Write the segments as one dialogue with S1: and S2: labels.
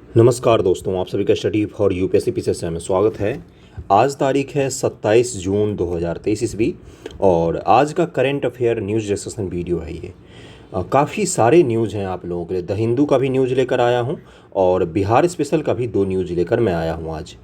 S1: नमस्कार दोस्तों, आप सभी का स्टडी फॉर यूपीएससी पीसीएस में स्वागत है। आज तारीख है 27 जून 2023 ईस्वी और आज का current affair news discussion video है ये। काफ़ी सारे न्यूज़ हैं आप लोगों के लिए। द हिंदू का भी न्यूज़ लेकर आया हूँ और बिहार स्पेशल का भी 2 न्यूज़ लेकर मैं आया हूँ आज।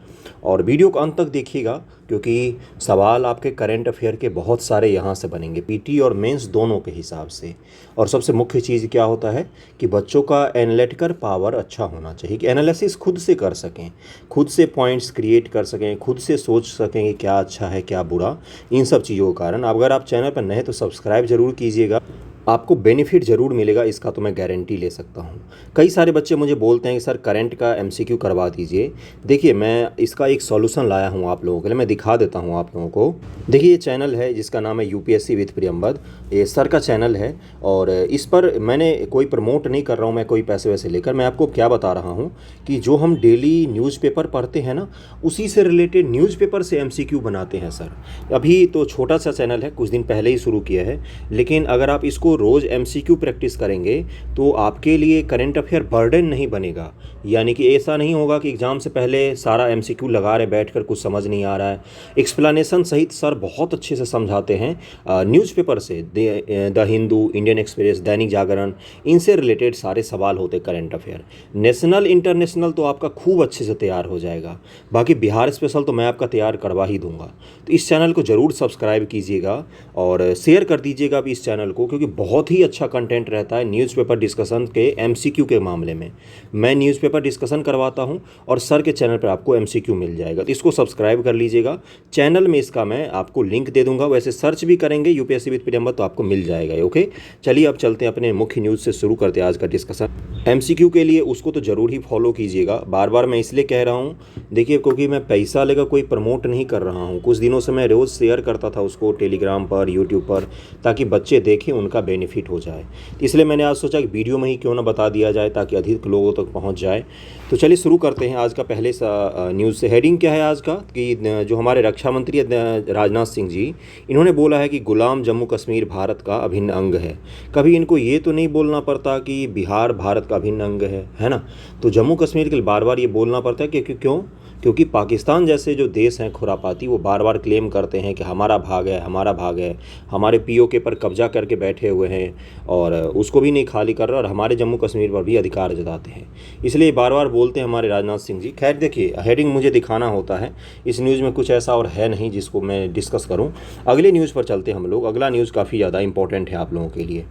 S1: और वीडियो को अंत तक देखिएगा क्योंकि सवाल आपके करंट अफेयर के बहुत सारे यहाँ से बनेंगे, पीटी और मेंस दोनों के हिसाब से। और सबसे मुख्य चीज़ क्या होता है कि बच्चों का एनालिटिकल पावर अच्छा होना चाहिए कि एनालिसिस खुद से कर सकें, खुद से पॉइंट्स क्रिएट कर सकें, खुद से सोच सकें कि क्या अच्छा है क्या बुरा। इन सब चीज़ों के कारण अगर आप चैनल पर नए तो सब्सक्राइब ज़रूर कीजिएगा, आपको बेनिफिट ज़रूर मिलेगा, इसका तो मैं गारंटी ले सकता हूँ। कई सारे बच्चे मुझे बोलते हैं कि सर करंट का एमसीक्यू करवा दीजिए। देखिए, मैं इसका एक सॉल्यूशन लाया हूँ आप लोगों के लिए, मैं दिखा देता हूँ आप लोगों को। देखिए, ये चैनल है जिसका नाम है यूपीएससी विद प्रियंबद। ये सर का चैनल है और इस पर मैंने कोई प्रमोट नहीं कर रहा हूँ, मैं कोई पैसे वैसे लेकर। मैं आपको क्या बता रहा हूँ कि जो हम डेली न्यूज़पेपर पढ़ते हैं ना, उसी से रिलेटेड न्यूज़पेपर से एमसीक्यू बनाते हैं सर। अभी तो छोटा सा चैनल है, कुछ दिन पहले ही शुरू किया है, लेकिन अगर आप इसको रोज़ एमसीक्यू प्रैक्टिस करेंगे तो आपके लिए करंट अफेयर बर्डन नहीं बनेगा। यानी कि ऐसा नहीं होगा कि एग्ज़ाम से पहले सारा एमसीक्यू लगा रहे बैठकर, कुछ समझ नहीं आ रहा है। एक्सप्लेनेशन सहित सर बहुत अच्छे से समझाते हैं न्यूज़पेपर से। The Hindu, Indian express, Dainik Jagran, इनसे रिलेटेड सारे सवाल होते करंट अफेयर। नेशनल इंटरनेशनल तो आपका खूब अच्छे से तैयार हो जाएगा। बाकी बिहार स्पेशल तो मैं आपका तैयार करवा ही दूंगा। तो इस चैनल को ज़रूर सब्सक्राइब कीजिएगा और शेयर कर दीजिएगा भी इस चैनल को, क्योंकि बहुत ही अच्छा कंटेंट रहता है न्यूज़पेपर डिस्कशन के एमसीक्यू के मामले में। मैं न्यूज़पेपर डिस्कशन करवाता हूं और सर के चैनल पर आपको एमसीक्यू मिल जाएगा, तो इसको सब्सक्राइब कर लीजिएगा। चैनल में इसका मैं आपको लिंक दे दूंगा, वैसे सर्च भी करेंगे यूपीएससी विद प्रियंबद तो आपको मिल जाएगा। ओके, चलिए अब चलते हैं अपने मुख्य न्यूज़ से शुरू करते हैं आज का डिस्कशन। एमसीक्यू के लिए उसको तो ज़रूर ही फॉलो कीजिएगा। बार बार मैं इसलिए कह रहा हूँ, देखिए, क्योंकि मैं पैसा लेकर कोई प्रमोट नहीं कर रहा हूँ। कुछ दिनों से मैं रोज़ शेयर करता था उसको टेलीग्राम पर, यूट्यूब पर, ताकि बच्चे देखें, उनका बेनिफिट हो जाए। इसलिए मैंने आज सोचा कि वीडियो में ही क्यों ना बता दिया जाए ताकि अधिक लोगों तक पहुंच जाए। तो चलिए शुरू करते हैं आज का पहले न्यूज़ से। हेडिंग क्या है आज का कि जो हमारे रक्षा मंत्री राजनाथ सिंह जी, इन्होंने बोला है कि गुलाम जम्मू कश्मीर भारत का अभिन्न अंग है। कभी इनको ये तो नहीं बोलना पड़ता कि बिहार भारत का अभिन्न अंग है ना। तो जम्मू कश्मीर के लिए बार बार ये बोलना पड़ता है कि क्यों? क्योंकि पाकिस्तान जैसे जो देश हैं खुरापाती, वो बार बार क्लेम करते हैं कि हमारा भाग है, हमारा भाग है, हमारे पीओके पर कब्जा करके बैठे हुए हैं और उसको भी नहीं खाली कर रहा, और हमारे जम्मू कश्मीर पर भी अधिकार जताते हैं। इसलिए बार बार बोलते हैं हमारे राजनाथ सिंह जी। खैर देखिए, हेडिंग मुझे दिखाना होता है, इस न्यूज़ में कुछ ऐसा और है नहीं जिसको मैं डिस्कस करूँ। अगले न्यूज़ पर चलते हैं हम लोग। अगला न्यूज़ काफ़ी ज़्यादा इंपॉर्टेंट है आप लोगों के लिए।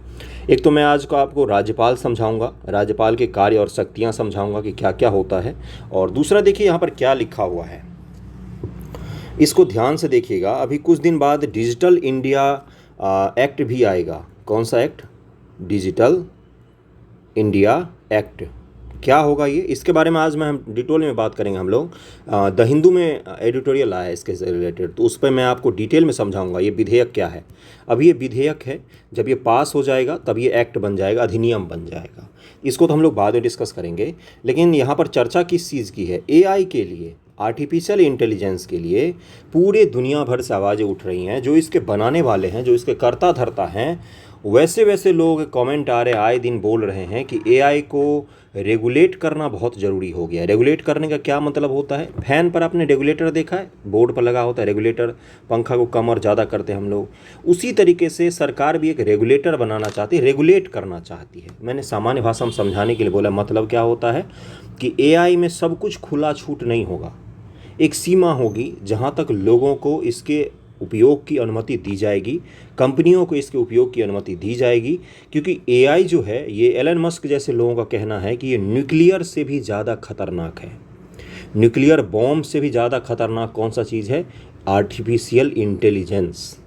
S1: एक तो मैं आज का आपको राज्यपाल समझाऊंगा, राज्यपाल के कार्य और शक्तियाँ समझाऊंगा कि क्या क्या होता है। और दूसरा देखिए यहाँ पर क्या लिखा हुआ है, इसको ध्यान से देखिएगा। अभी कुछ दिन बाद डिजिटल इंडिया एक्ट भी आएगा। कौन सा एक्ट? Digital India act. क्या होगा ये, इसके बारे में आज मैं हम डिटेल में बात करेंगे हम लोग। द हिंदू में एडिटोरियल आया है इसके से रिलेटेड, तो उस पर मैं आपको डिटेल में समझाऊंगा ये विधेयक क्या है। अभी ये विधेयक है, जब ये पास हो जाएगा तब ये एक्ट बन जाएगा, अधिनियम बन जाएगा। इसको तो हम लोग बाद में डिस्कस करेंगे। लेकिन यहाँ पर चर्चा किस चीज़ की है? एआई के लिए, आर्टिफिशियल इंटेलिजेंस के लिए पूरे दुनिया भर से आवाज़ें उठ रही हैं। जो इसके बनाने वाले हैं, जो इसके कर्ता धर्ता हैं, वैसे वैसे लोग कमेंट आ रहे, आए दिन बोल रहे हैं कि एआई को रेगुलेट करना बहुत ज़रूरी हो गया है। रेगुलेट करने का क्या मतलब होता है? फैन पर आपने रेगुलेटर देखा है, बोर्ड पर लगा होता है रेगुलेटर, पंखा को कम और ज़्यादा करते हैं हम लोग। उसी तरीके से सरकार भी एक रेगुलेटर बनाना चाहती है, रेगुलेट करना चाहती है। मैंने सामान्य भाषा में समझाने के लिए बोला, मतलब क्या होता है कि एआई में सब कुछ खुला छूट नहीं होगा। एक सीमा होगी जहाँ तक लोगों को इसके उपयोग की अनुमति दी जाएगी, कंपनियों को इसके उपयोग की अनुमति दी जाएगी। क्योंकि एआई जो है, ये एलन मस्क जैसे लोगों का कहना है कि ये न्यूक्लियर से भी ज़्यादा खतरनाक है। न्यूक्लियर बॉम्ब से भी ज़्यादा खतरनाक कौन सा चीज़ है? Artificial intelligence.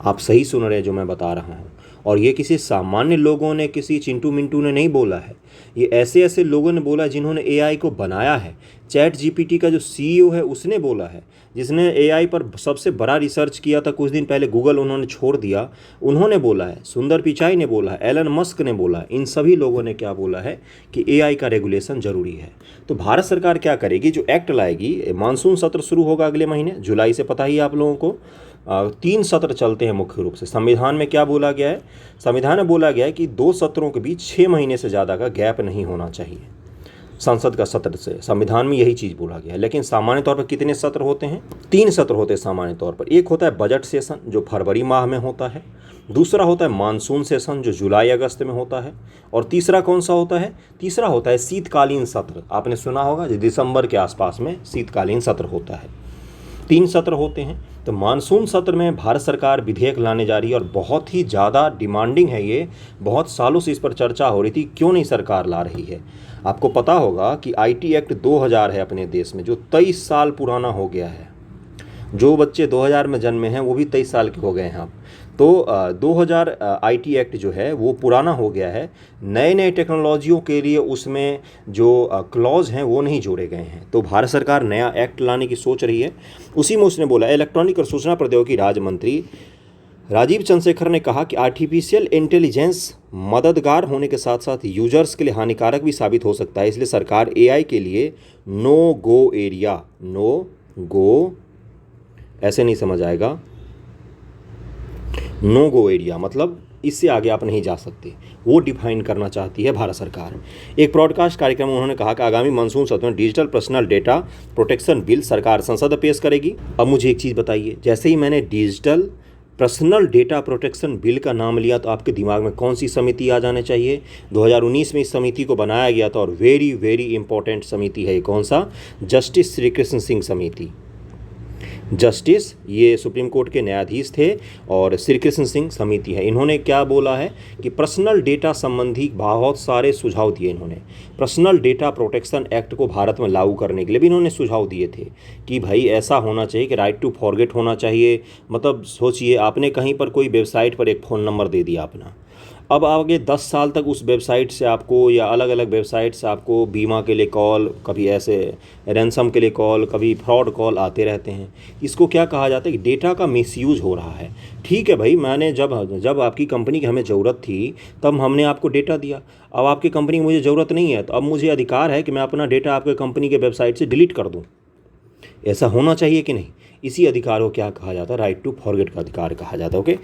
S1: आप सही सुन रहे हैं जो मैं बता रहा हूँ। और ये किसी सामान्य लोगों ने, किसी चिंटू मिंटू ने नहीं बोला है, ये ऐसे ऐसे लोगों ने बोला जिन्होंने एआई को बनाया है। चैट जीपीटी का जो सीईओ है उसने बोला है, जिसने एआई पर सबसे बड़ा रिसर्च किया था कुछ दिन पहले, गूगल उन्होंने छोड़ दिया, उन्होंने बोला है। सुंदर पिचाई ने बोला है, एलन मस्क ने बोला है। इन सभी लोगों ने क्या बोला है कि एआई का रेगुलेशन ज़रूरी है। तो भारत सरकार क्या करेगी? जो एक्ट लाएगी, मानसून सत्र शुरू होगा अगले महीने जुलाई से, पता ही है आप लोगों को। 3 सत्र चलते हैं मुख्य रूप से। संविधान में क्या बोला गया है? संविधान में बोला गया है कि 2 सत्रों के बीच 6 महीने से ज़्यादा का गैप नहीं होना चाहिए। संसद का सत्र से, संविधान में यही चीज़ बोला गया है। लेकिन सामान्य तौर पर कितने सत्र होते हैं? 3 सत्र होते हैं सामान्य तौर पर। एक होता है बजट सेशन जो फरवरी माह में होता है, दूसरा होता है मानसून सेशन जो जुलाई अगस्त में होता है, और तीसरा कौन सा होता है? तीसरा होता है शीतकालीन सत्र। आपने सुना होगा जो दिसंबर के आसपास में शीतकालीन सत्र होता है। 3 सत्र होते हैं। तो मानसून सत्र में भारत सरकार विधेयक लाने जा रही है और बहुत ही ज़्यादा डिमांडिंग है ये, बहुत सालों से इस पर चर्चा हो रही थी, क्यों नहीं सरकार ला रही है। आपको पता होगा कि IT एक्ट 2000 है अपने देश में, जो 23 साल पुराना हो गया है। जो बच्चे 2000 में जन्मे हैं वो भी 23 साल के हो गए हैं अब। तो 2000 IT एक्ट जो है वो पुराना हो गया है। नए नए टेक्नोलॉजियों के लिए उसमें जो क्लॉज हैं वो नहीं जोड़े गए हैं। तो भारत सरकार नया एक्ट लाने की सोच रही है। उसी में उसने बोला, इलेक्ट्रॉनिक और सूचना प्रौद्योगिकी राज्य मंत्री राजीव चंद्रशेखर ने कहा कि आर्टिफिशियल इंटेलिजेंस मददगार होने के साथ साथ यूजर्स के लिए हानिकारक भी साबित हो सकता है। इसलिए सरकार AI के लिए नो गो एरिया, नो गो ऐसे नहीं समझ आएगा, नो गो एरिया मतलब इससे आगे आप नहीं जा सकते, वो डिफाइन करना चाहती है भारत सरकार। एक ब्रॉडकास्ट कार्यक्रम में उन्होंने कहा कि आगामी मानसून सत्र में digital personal data protection bill सरकार संसद में पेश करेगी। अब मुझे एक चीज़ बताइए, जैसे ही मैंने digital personal data protection bill का नाम लिया तो आपके दिमाग में कौन सी समिति आ जाने चाहिए? 2019 में इस समिति को बनाया गया था और वेरी वेरी इंपॉर्टेंट समिति है। कौन सा? जस्टिस श्री कृष्ण सिंह समिति। जस्टिस ये सुप्रीम कोर्ट के न्यायाधीश थे और श्री कृष्ण सिंह समिति है। इन्होंने क्या बोला है कि पर्सनल डेटा संबंधी बहुत सारे सुझाव दिए। इन्होंने पर्सनल डेटा प्रोटेक्शन एक्ट को भारत में लागू करने के लिए भी इन्होंने सुझाव दिए थे कि भाई ऐसा होना चाहिए कि राइट टू फॉरगेट होना चाहिए। मतलब सोचिए, आपने कहीं पर कोई वेबसाइट पर एक फ़ोन नंबर दे दिया अपना, अब आगे 10 साल तक उस वेबसाइट से आपको या अलग अलग वेबसाइट से आपको बीमा के लिए कॉल, कभी ऐसे रैंसम के लिए कॉल, कभी फ्रॉड कॉल आते रहते हैं। इसको क्या कहा जाता है कि डेटा का मिसयूज हो रहा है। ठीक है भाई, मैंने जब आपकी कंपनी की हमें ज़रूरत थी तब हमने आपको डेटा दिया। अब आपकी कंपनी की मुझे ज़रूरत नहीं है तो अब मुझे अधिकार है कि मैं अपना डेटा आपके कंपनी के वेबसाइट से डिलीट कर दूँ। ऐसा होना चाहिए कि नहीं? इसी अधिकार को क्या कहा जाता है? राइट टू फॉरगेट का अधिकार कहा जाता है। ओके,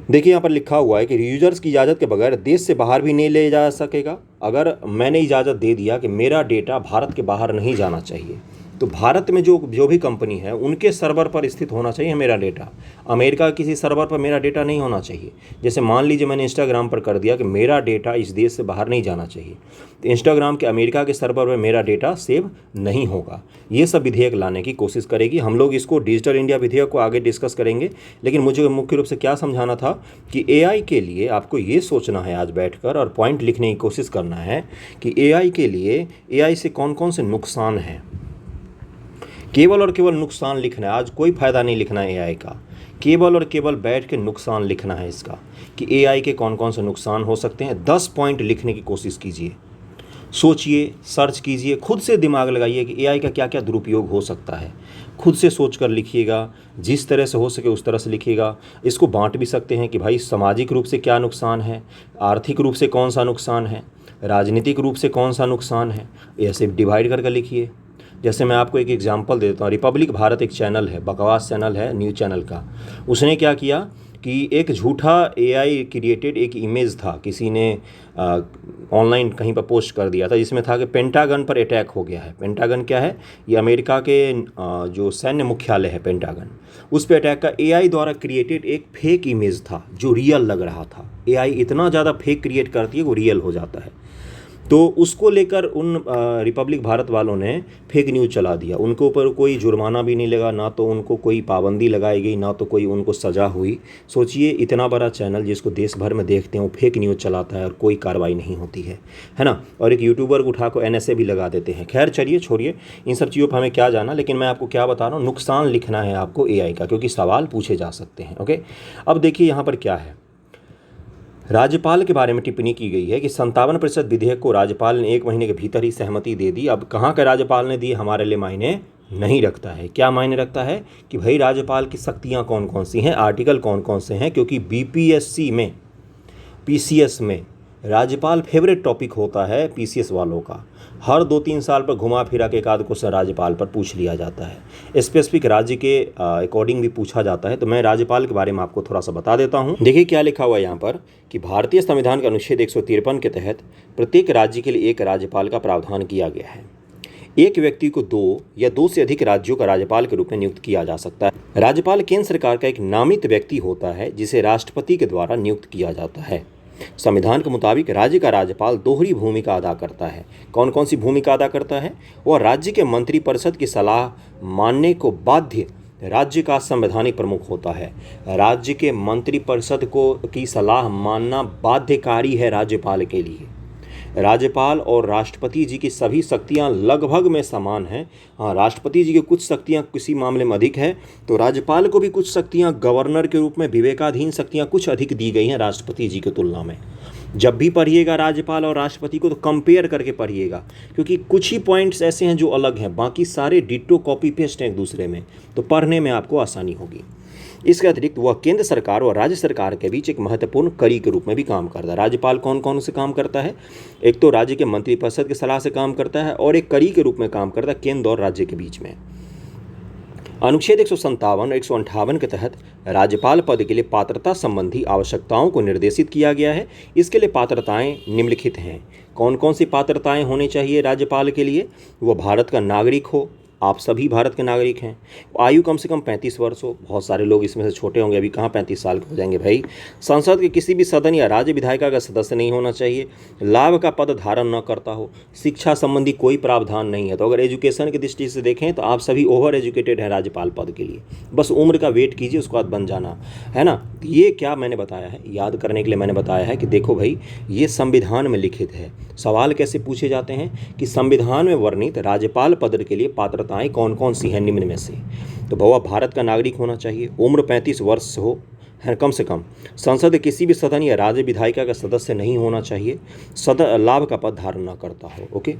S1: देखिए यहाँ पर लिखा हुआ है कि यूजर्स की इजाज़त के बगैर देश से बाहर भी नहीं ले जा सकेगा। अगर मैंने इजाज़त दे दिया कि मेरा डेटा भारत के बाहर नहीं जाना चाहिए, तो भारत में जो भी कंपनी है उनके सर्वर पर स्थित होना चाहिए मेरा डेटा। अमेरिका किसी सर्वर पर मेरा डेटा नहीं होना चाहिए। जैसे मान लीजिए मैंने इंस्टाग्राम पर कर दिया कि मेरा डेटा इस देश से बाहर नहीं जाना चाहिए, तो इंस्टाग्राम के अमेरिका के सर्वर पर मेरा डेटा सेव नहीं होगा। ये सब विधेयक लाने की कोशिश करेगी। हम लोग इसको डिजिटल इंडिया विधेयक को आगे डिस्कस करेंगे। लेकिन मुझे मुख्य रूप से क्या समझाना था कि AI के लिए आपको ये सोचना है आज बैठकर और पॉइंट लिखने की कोशिश करना है कि AI के लिए AI से कौन कौन से नुकसान हैं। केवल और केवल नुकसान लिखना है, आज कोई फ़ायदा नहीं लिखना है AI का। केवल और केवल बैठ के नुकसान लिखना है इसका कि AI के कौन कौन से नुकसान हो सकते हैं। 10 पॉइंट लिखने की कोशिश कीजिए, सोचिए, सर्च कीजिए, खुद से दिमाग लगाइए कि AI का क्या क्या दुरुपयोग हो सकता है। खुद से सोच कर लिखिएगा, जिस तरह से हो सके उस तरह से लिखिएगा। इसको बांट भी सकते हैं कि भाई सामाजिक रूप से क्या नुकसान है, आर्थिक रूप से कौन सा नुकसान है, राजनीतिक रूप से कौन सा नुकसान है, ऐसे डिवाइड करके लिखिए। जैसे मैं आपको एक एग्जांपल देता हूँ। रिपब्लिक भारत एक चैनल है, बकवास चैनल है, न्यूज़ चैनल का। उसने क्या किया कि एक झूठा AI क्रिएटेड एक इमेज था, किसी ने ऑनलाइन कहीं पर पोस्ट कर दिया था, जिसमें था कि पेंटागन पर अटैक हो गया है। पेंटागन क्या है? ये अमेरिका के जो सैन्य मुख्यालय है पेंटागन, उस पर अटैक का AI द्वारा क्रिएटेड एक फेक इमेज था जो रियल लग रहा था। AI इतना ज़्यादा फेक क्रिएट करती है वो रियल हो जाता है। तो उसको लेकर उन रिपब्लिक भारत वालों ने फेक न्यूज़ चला दिया। उनके ऊपर कोई जुर्माना भी नहीं लगा, ना तो उनको कोई पाबंदी लगाई गई, ना तो कोई उनको सज़ा हुई। सोचिए, इतना बड़ा चैनल जिसको देश भर में देखते हैं वो फेक न्यूज़ चलाता है और कोई कार्रवाई नहीं होती है ना। और एक यूट्यूबर को उठा को NSA भी लगा देते हैं। खैर चलिए, छोड़िए इन सब चीज़ों पर हमें क्या जाना। लेकिन मैं आपको क्या बता रहा हूँ, नुकसान लिखना है आपको AI का, क्योंकि सवाल पूछे जा सकते हैं। ओके, अब देखिए यहाँ पर क्या है। राज्यपाल के बारे में टिप्पणी की गई है कि 57% विधेयक को राज्यपाल ने 1 महीने के भीतर ही सहमति दे दी। अब कहाँ का राज्यपाल ने दी हमारे लिए मायने नहीं रखता है। क्या मायने रखता है कि भाई राज्यपाल की शक्तियाँ कौन कौन सी हैं, आर्टिकल कौन कौन से हैं। क्योंकि BPSC में, PCS में राज्यपाल फेवरेट टॉपिक होता है PCS वालों का। हर 2-3 साल पर घुमा फिरा के एक आध क्वेश्चन राज्यपाल पर पूछ लिया जाता है, स्पेसिफिक राज्य के अकॉर्डिंग भी पूछा जाता है। तो मैं राज्यपाल के बारे में आपको थोड़ा सा बता देता हूँ। देखिए क्या लिखा हुआ है यहाँ पर कि भारतीय संविधान के अनुच्छेद 153 के तहत प्रत्येक राज्य के लिए एक राज्यपाल का प्रावधान किया गया है। एक व्यक्ति को 2 या 2 से अधिक राज्यों का राज्यपाल के रूप में नियुक्त किया जा सकता है। राज्यपाल केंद्र सरकार का एक नामित व्यक्ति होता है जिसे राष्ट्रपति के द्वारा नियुक्त किया जाता है। संविधान के मुताबिक राज्य का राज्यपाल दोहरी भूमिका अदा करता है। कौन कौन सी भूमिका अदा करता है? वह राज्य के मंत्रिपरिषद की सलाह मानने को बाध्य राज्य का संवैधानिक प्रमुख होता है। राज्य के मंत्रिपरिषद की सलाह मानना बाध्यकारी है राज्यपाल के लिए। राज्यपाल और राष्ट्रपति जी की सभी शक्तियां लगभग में समान हैं। हाँ, राष्ट्रपति जी की कुछ शक्तियां किसी मामले में अधिक है, तो राज्यपाल को भी कुछ शक्तियां गवर्नर के रूप में विवेकाधीन शक्तियां कुछ अधिक दी गई हैं राष्ट्रपति जी की तुलना में। जब भी पढ़िएगा राज्यपाल और राष्ट्रपति को तो कंपेयर करके पढ़िएगा, क्योंकि कुछ ही पॉइंट्स ऐसे हैं जो अलग हैं, बाकी सारे डिट्टो कॉपी पेस्ट हैं एक दूसरे में, तो पढ़ने में आपको आसानी होगी। इसके अतिरिक्त वह केंद्र सरकार और राज्य सरकार के बीच एक महत्वपूर्ण कड़ी के रूप में भी काम करता है। राज्यपाल कौन कौन से काम करता है? एक तो राज्य के मंत्रिपरिषद की सलाह से काम करता है और एक कड़ी के रूप में काम करता है केंद्र और राज्य के बीच में। अनुच्छेद 157 और 158 के तहत राज्यपाल पद के लिए पात्रता संबंधी आवश्यकताओं को निर्देशित किया गया है। इसके लिए पात्रताएं निम्नलिखित हैं। कौन कौन सी पात्रताएं होनी चाहिए राज्यपाल के लिए? वह भारत का नागरिक हो, आप सभी भारत के नागरिक हैं। आयु कम से कम 35 वर्ष हो, बहुत सारे लोग इसमें से छोटे होंगे, अभी कहाँ 35 साल के हो जाएंगे भाई। संसद के किसी भी सदन या राज्य विधायिका का सदस्य नहीं होना चाहिए। लाभ का पद धारण न करता हो। शिक्षा संबंधी कोई प्रावधान नहीं है। तो अगर एजुकेशन की दृष्टि से देखें तो आप सभी ओवर एजुकेटेड हैं राज्यपाल पद के लिए, बस उम्र का वेट कीजिए, उसके बाद बन जाना है ना। ये क्या मैंने बताया है, याद करने के लिए मैंने बताया है कि देखो भाई, ये संविधान में लिखित है। सवाल कैसे पूछे जाते हैं कि संविधान में वर्णित राज्यपाल पद के लिए पात्रताएं कौन कौन सी हैं निम्न में से। तो वह भारत का नागरिक होना चाहिए, उम्र 35 वर्ष हो है कम से कम, संसद के किसी भी सदन या राज्य विधायिका का सदस्य नहीं होना चाहिए, लाभ का पद धारण न करता हो। ओके।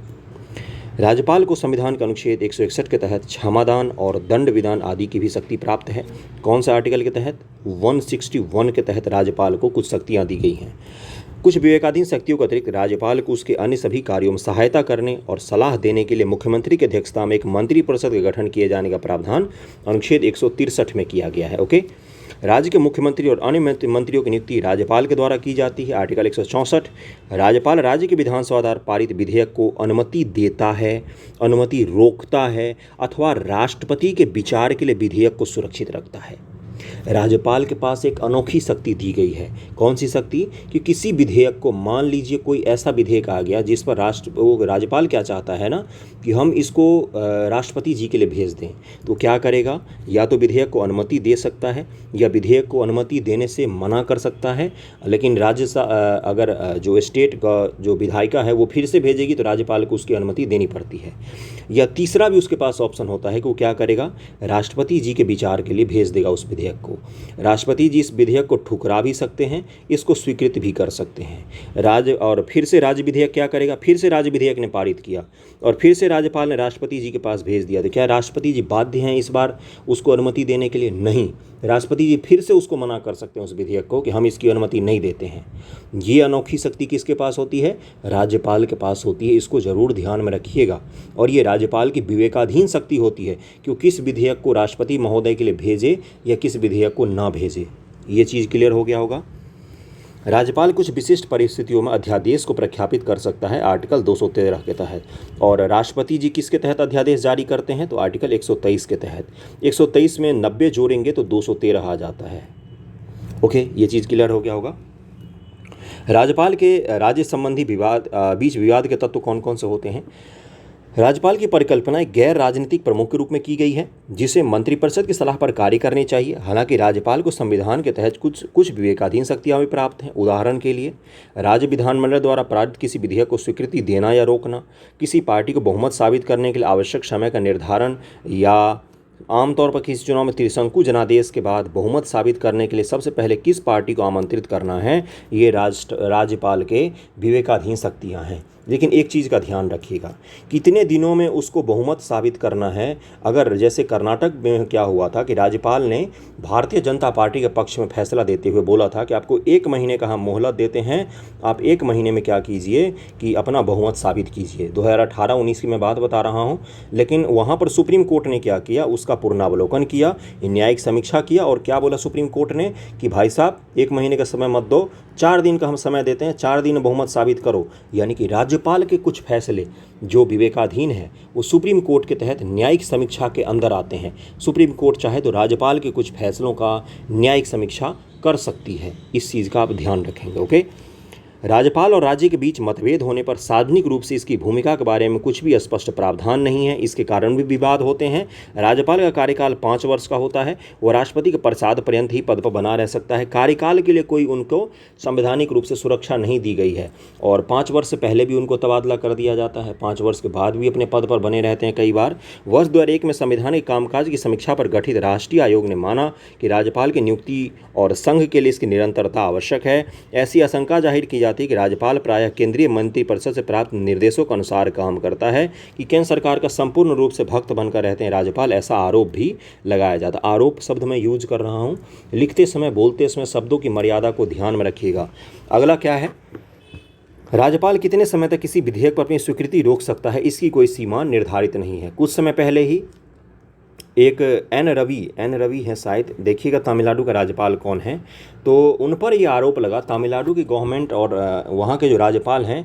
S1: राज्यपाल को संविधान के अनुच्छेद 161 के तहत क्षमादान और दंड विधान आदि की भी शक्ति प्राप्त है। कौन सा आर्टिकल के तहत? 161 के तहत राज्यपाल को कुछ शक्तियाँ दी गई हैं। कुछ विवेकाधीन शक्तियों के अतिरिक्त राज्यपाल को उसके अन्य सभी कार्यों में सहायता करने और सलाह देने के लिए मुख्यमंत्री की अध्यक्षता में एक मंत्रिपरिषद का गठन किए जाने का प्रावधान अनुच्छेद 163 में किया गया है। ओके। राज्य के मुख्यमंत्री और अन्य मंत्रियों की नियुक्ति राज्यपाल के द्वारा की जाती है। आर्टिकल 164, राज्यपाल राज्य के विधानसभा द्वारा पारित विधेयक को अनुमति देता है, अनुमति रोकता है अथवा राष्ट्रपति के विचार के लिए विधेयक को सुरक्षित रखता है। राज्यपाल के पास एक अनोखी शक्ति दी गई है। कौन सी शक्ति? कि किसी विधेयक को, मान लीजिए कोई ऐसा विधेयक आ गया जिस पर राज्यपाल क्या चाहता है ना कि हम इसको राष्ट्रपति जी के लिए भेज दें, तो क्या करेगा? या तो विधेयक को अनुमति दे सकता है या विधेयक को अनुमति देने से मना कर सकता है। लेकिन अगर जो स्टेट का जो विधायिका है वो फिर से भेजेगी तो राज्यपाल को उसकी अनुमति देनी पड़ती है। या तीसरा भी उसके पास ऑप्शन होता है कि वो क्या करेगा? राष्ट्रपति जी के विचार के लिए भेज देगा उस विधेयक को। राष्ट्रपति जी इस विधेयक को ठुकरा भी सकते हैं, इसको स्वीकृत भी कर सकते हैं। और फिर से राज्य विधेयक क्या करेगा? फिर से राज्य विधेयक ने पारित किया और फिर से राज्यपाल ने राष्ट्रपति जी के पास भेज दिया, तो क्या राष्ट्रपति जी बाध्य हैं इस बार उसको अनुमति देने के लिए? नहीं, राष्ट्रपति जी फिर से उसको मना कर सकते हैं उस विधेयक को कि हम इसकी अनुमति नहीं देते हैं। ये अनोखी शक्ति किसके पास होती है? राज्यपाल के पास होती है। इसको जरूर ध्यान में रखिएगा। और ये राज्यपाल की विवेकाधीन शक्ति होती है कि किस विधेयक को राष्ट्रपति महोदय के लिए भेजे या किस विधेयक को ना भेजे। ये चीज़ क्लियर हो गया होगा। राज्यपाल कुछ विशिष्ट परिस्थितियों में अध्यादेश को प्रख्यापित कर सकता है आर्टिकल 213 के तहत। और राष्ट्रपति जी किसके तहत अध्यादेश जारी करते हैं? तो आर्टिकल 123 के तहत। 123 में 90 जोड़ेंगे तो 213 आ जाता है। ओके, ये चीज़ क्लियर हो गया होगा। राज्यपाल के राज्य संबंधी बीच विवाद के तत्व कौन कौन से होते हैं? राज्यपाल की परिकल्पना एक गैर राजनीतिक प्रमुख के रूप में की गई है जिसे मंत्रिपरिषद की सलाह पर कार्य करनी चाहिए। हालांकि राज्यपाल को संविधान के तहत कुछ विवेकाधीन शक्तियां भी प्राप्त हैं। उदाहरण के लिए, राज्य विधानमंडल द्वारा पारित किसी विधेयक को स्वीकृति देना या रोकना, किसी पार्टी को बहुमत साबित करने के लिए आवश्यक समय का निर्धारण, या आमतौर पर किसी चुनाव में त्रिशंकु जनादेश के बाद बहुमत साबित करने के लिए सबसे पहले किस पार्टी को आमंत्रित करना है, ये राज्यपाल के विवेकाधीन शक्तियां हैं। लेकिन एक चीज़ का ध्यान रखिएगा, कितने दिनों में उसको बहुमत साबित करना है। अगर जैसे कर्नाटक में क्या हुआ था कि राज्यपाल ने भारतीय जनता पार्टी के पक्ष में फैसला देते हुए बोला था कि आपको 1 महीने का हम मोहलत देते हैं, आप 1 महीने में क्या कीजिए कि अपना बहुमत साबित कीजिए। 2018-19 की मैं बात बता रहा हूँ। लेकिन वहाँ पर सुप्रीम कोर्ट ने क्या किया, उसका पुनरावलोकन किया, न्यायिक समीक्षा किया और क्या बोला सुप्रीम कोर्ट ने कि भाई साहब 1 महीने का समय मत दो, 4 दिन का हम समय देते हैं, 4 दिन में बहुमत साबित करो। यानी कि राज्यपाल के कुछ फैसले जो विवेकाधीन हैं वो सुप्रीम कोर्ट के तहत न्यायिक समीक्षा के अंदर आते हैं। सुप्रीम कोर्ट चाहे तो राज्यपाल के कुछ फैसलों का न्यायिक समीक्षा कर सकती है। इस चीज़ का आप ध्यान रखेंगे। ओके, राज्यपाल और राज्य के बीच मतभेद होने पर सार्वजनिक रूप से इसकी भूमिका के बारे में कुछ भी स्पष्ट प्रावधान नहीं है। इसके कारण भी विवाद होते हैं। राज्यपाल का कार्यकाल 5 वर्ष का होता है। वो राष्ट्रपति के प्रसाद पर्यंत ही पद पर बना रह सकता है। कार्यकाल के लिए कोई उनको संवैधानिक रूप से सुरक्षा नहीं दी गई है और 5 वर्ष से पहले भी उनको तबादला कर दिया जाता है। 5 वर्ष के बाद भी अपने पद पर बने रहते हैं कई बार। वर्ष 2001 में संवैधानिक कामकाज की समीक्षा पर गठित राष्ट्रीय आयोग ने माना कि राज्यपाल की नियुक्ति और संघ के लिए इसकी निरंतरता आवश्यक है। ऐसी आशंका जाहिर की जाती है कि राज्यपाल प्रायः केंद्रीय मंत्रिपरिषद से प्राप्त निर्देशों के अनुसार काम करता है, कि केंद्र सरकार का संपूर्ण रूप से भक्त बनकर रहते हैं राज्यपाल, ऐसा आरोप भी लगाया जाता है। आरोप शब्द मैं यूज कर रहा हूँ, लिखते समय बोलते समय शब्दों की मर्यादा को ध्यान में रखिएगा। अगला क्या है, राज्यपाल कितने समय तक किसी विधेयक पर अपनी स्वीकृति रोक सकता है, इसकी कोई सीमा निर्धारित नहीं है। कुछ समय पहले ही एक एन रवि हैं शायद, देखिएगा तमिलनाडु का राज्यपाल कौन है, तो उन पर ये आरोप लगा, तमिलनाडु की गवर्नमेंट और वहाँ के जो राज्यपाल हैं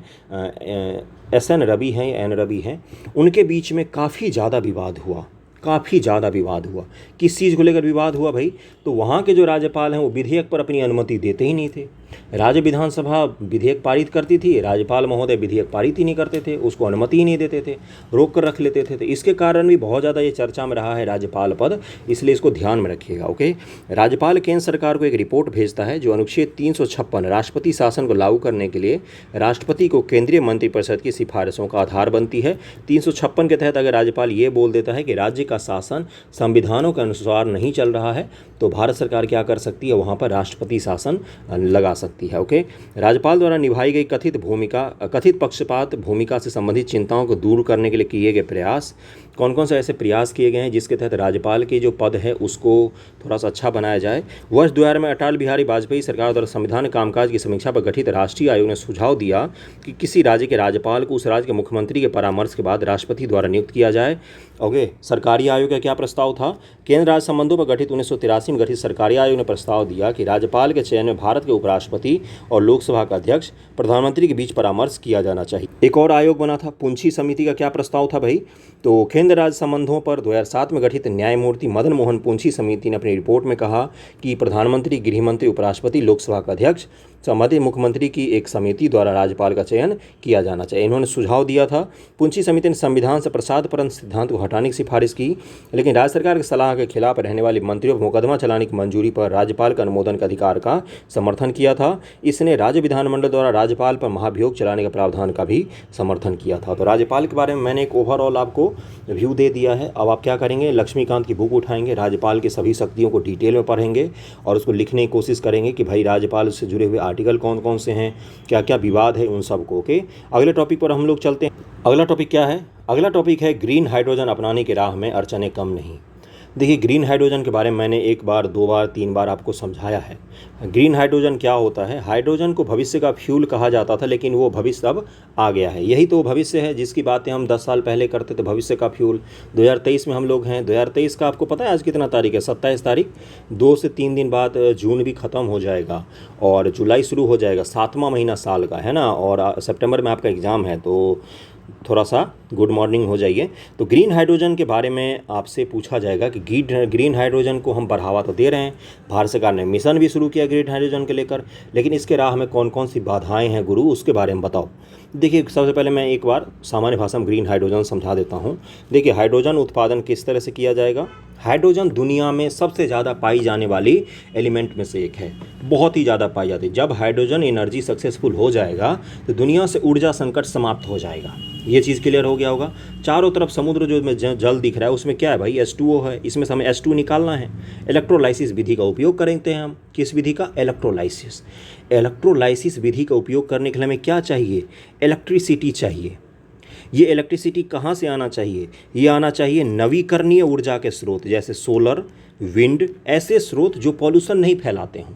S1: एन रवि हैं, उनके बीच में काफ़ी ज़्यादा विवाद हुआ। किस चीज़ को लेकर विवाद हुआ भाई, तो वहाँ के जो राज्यपाल हैं वो विधेयक पर अपनी अनुमति देते ही नहीं थे। राज्य विधानसभा विधेयक पारित करती थी, राज्यपाल महोदय विधेयक पारित ही नहीं करते थे, उसको अनुमति ही नहीं देते थे, रोक कर रख लेते थे। तो इसके कारण भी बहुत ज़्यादा ये चर्चा में रहा है राज्यपाल पद, इसलिए इसको ध्यान में रखिएगा। ओके, राज्यपाल केंद्र सरकार को एक रिपोर्ट भेजता है जो अनुच्छेद 356 राष्ट्रपति शासन को लागू करने के लिए राष्ट्रपति को केंद्रीय मंत्रिपरिषद की सिफारिशों का आधार बनती है। 356 के तहत अगर राज्यपाल ये बोल देता है कि राज्य का शासन संविधानों के अनुसार नहीं चल रहा है, तो भारत सरकार क्या कर सकती है, वहाँ पर राष्ट्रपति शासन लगा सकती है। ओके, राज्यपाल द्वारा निभाई गई कथित पक्षपात भूमिका से संबंधित चिंताओं को दूर करने के लिए किए गए प्रयास, कौन कौन से ऐसे प्रयास किए गए हैं जिसके तहत राज्यपाल की जो पद है उसको थोड़ा सा अच्छा बनाया जाए। वर्ष 2000 में अटल बिहारी वाजपेयी सरकार द्वारा संविधान कामकाज की समीक्षा पर गठित राष्ट्रीय आयोग ने सुझाव दिया कि किसी राज्य के राज्यपाल को उस राज्य के मुख्यमंत्री के परामर्श के बाद राष्ट्रपति द्वारा नियुक्त किया जाए। ओके, सरकारी आयोग का क्या प्रस्ताव था, केंद्र राज्य संबंधों पर गठित 1983 में गठित सरकारी आयोग ने प्रस्ताव दिया कि राज्यपाल के चयन में भारत के उपराष्ट्रपति और लोकसभा का अध्यक्ष प्रधानमंत्री के बीच परामर्श किया जाना चाहिए। एक और आयोग बना था, पुंछी समिति का क्या प्रस्ताव था भाई, तो केंद्र राज्य संबंधों पर 2007 में गठित न्यायमूर्ति मदन मोहन पुंछी समिति ने अपनी रिपोर्ट में कहा कि प्रधानमंत्री, गृहमंत्री, उपराष्ट्रपति, लोकसभा का अध्यक्ष, संबंधित मुख्यमंत्री की एक समिति द्वारा राज्यपाल का चयन किया जाना चाहिए। इन्होंने सुझाव दिया था। पुंछी समिति ने संविधान से प्रसाद परंत सिद्धांत को हटाने की सिफारिश की, लेकिन राज्य सरकार की सलाह के खिलाफ रहने वाले मंत्रियों को मुकदमा चलाने की मंजूरी पर राज्यपाल के अनुमोदन के अधिकार का समर्थन किया था। इसने राज्य विधानमंडल द्वारा राज्यपाल पर महाभियोग चलाने के प्रावधान का भी समर्थन किया था। तो राज्यपाल के बारे में मैंने एक ओवरऑल आपको व्यू दे दिया है। अब आप क्या करेंगे, लक्ष्मीकांत की बुक उठाएंगे, राज्यपाल की सभी शक्तियों को डिटेल में पढ़ेंगे और उसको लिखने की कोशिश करेंगे कि भाई राज्यपाल से जुड़े हुए आर्टिकल कौन कौन से हैं, क्या क्या विवाद है, उन सब को। ओके, अगले टॉपिक पर हम लोग चलते हैं। अगला टॉपिक क्या है, अगला टॉपिक है ग्रीन हाइड्रोजन अपनाने की राह में अड़चनें कम नहीं। देखिए, ग्रीन हाइड्रोजन के बारे में मैंने 1 बार 2 बार 3 बार आपको समझाया है। ग्रीन हाइड्रोजन क्या होता है, हाइड्रोजन को भविष्य का फ्यूल कहा जाता था, लेकिन वो भविष्य अब आ गया है। यही तो भविष्य है जिसकी बातें हम 10 साल पहले करते थे, भविष्य का फ्यूल। 2023 में हम लोग हैं। 2023 का आपको पता है आज कितना तारीख है, 27 तारीख। 2 से 3 दिन बाद जून भी ख़त्म हो जाएगा और जुलाई शुरू हो जाएगा। 7वां महीना साल का है ना, और सितंबर में आपका एग्ज़ाम है, तो थोड़ा सा गुड मॉर्निंग हो जाइए। तो ग्रीन हाइड्रोजन के बारे में आपसे पूछा जाएगा कि ग्रीन हाइड्रोजन को हम बढ़ावा तो दे रहे हैं, भारत सरकार ने मिशन भी शुरू किया ग्रीन हाइड्रोजन के लेकर, लेकिन इसके राह में कौन कौन सी बाधाएं हैं गुरु, उसके बारे में बताओ। देखिए, सबसे पहले मैं एक बार सामान्य भाषा में ग्रीन हाइड्रोजन समझा देता हूँ। देखिए, हाइड्रोजन उत्पादन किस तरह से किया जाएगा। हाइड्रोजन दुनिया में सबसे ज़्यादा पाई जाने वाली एलिमेंट में से एक है, बहुत ही ज़्यादा पाई जाती है। जब हाइड्रोजन एनर्जी सक्सेसफुल हो जाएगा तो दुनिया से ऊर्जा संकट समाप्त हो जाएगा। ये चीज़ क्लियर हो गया होगा। चारों तरफ समुद्र जो में जल दिख रहा है उसमें क्या है भाई, H2O है। इसमें से हमें H2 निकालना है। इलेक्ट्रोलाइसिस विधि का उपयोग करते हैं हम। किस विधि का? इलेक्ट्रोलाइसिस। इलेक्ट्रोलाइसिस विधि का उपयोग करने के लिए हमें क्या चाहिए? इलेक्ट्रिसिटी चाहिए। ये इलेक्ट्रिसिटी कहाँ से आना चाहिए? ये आना चाहिए नवीकरणीय ऊर्जा के स्रोत, जैसे सोलर, विंड, ऐसे स्रोत जो पॉल्यूशन नहीं फैलाते हों।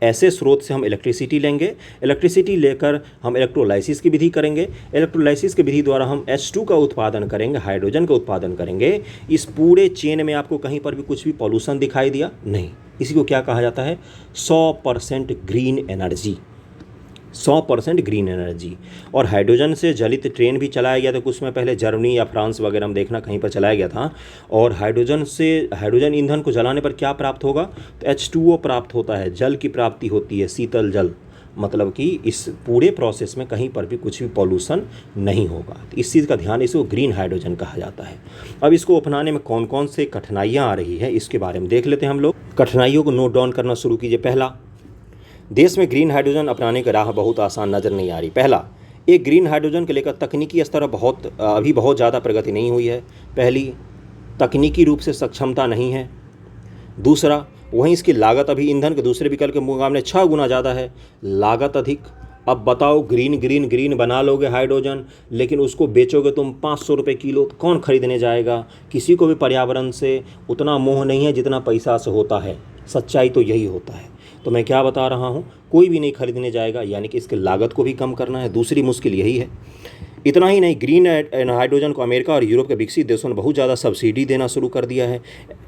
S1: ऐसे स्रोत से हम इलेक्ट्रिसिटी लेंगे। इलेक्ट्रिसिटी लेकर हम इलेक्ट्रोलाइसिस की विधि करेंगे। इलेक्ट्रोलाइसिस की विधि द्वारा हम H2 का उत्पादन करेंगे, हाइड्रोजन का उत्पादन करेंगे। इस पूरे चेन में आपको कहीं पर भी कुछ भी पॉल्यूशन दिखाई दिया? नहीं। इसी को क्या कहा जाता है? 100% ग्रीन एनर्जी। 100% green energy. और हाइड्रोजन से चलित ट्रेन भी चलाया गया था कुछ समय पहले, जर्मनी या फ्रांस वगैरह में देखना कहीं पर चलाया गया था। और हाइड्रोजन ईंधन को जलाने पर क्या प्राप्त होगा? तो H2O प्राप्त होता है, जल की प्राप्ति होती है, शीतल जल। मतलब कि इस पूरे प्रोसेस में कहीं पर भी कुछ भी पॉल्यूशन नहीं होगा। तो इस चीज़ का ध्यान, इसको ग्रीन हाइड्रोजन कहा जाता है। अब इसको अपनाने में कौन कौन से कठिनाइयाँ आ रही है इसके बारे में देख लेते हैं हम लोग। कठिनाइयों को नोट डाउन करना शुरू कीजिए। पहला, देश में ग्रीन हाइड्रोजन अपनाने की राह बहुत आसान नज़र नहीं आ रही। पहला, एक ग्रीन हाइड्रोजन को लेकर तकनीकी स्तर अभी बहुत ज़्यादा प्रगति नहीं हुई है। पहली, तकनीकी रूप से सक्षमता नहीं है। दूसरा, वहीं इसकी लागत अभी ईंधन के दूसरे विकल्प के मुकाबले 6 गुना ज़्यादा है, लागत अधिक। अब बताओ, ग्रीन बना लोगे हाइड्रोजन, लेकिन उसको बेचोगे तुम 500 रुपये किलो, तो कौन खरीदने जाएगा? किसी को भी पर्यावरण से उतना मोह नहीं है जितना पैसा से होता है। सच्चाई तो यही होता है। तो मैं क्या बता रहा हूँ, कोई भी नहीं खरीदने जाएगा, यानी कि इसकी लागत को भी कम करना है। दूसरी मुश्किल यही है। इतना ही नहीं, ग्रीन हाइड्रोजन को अमेरिका और यूरोप के विकसित देशों ने बहुत ज़्यादा सब्सिडी देना शुरू कर दिया है।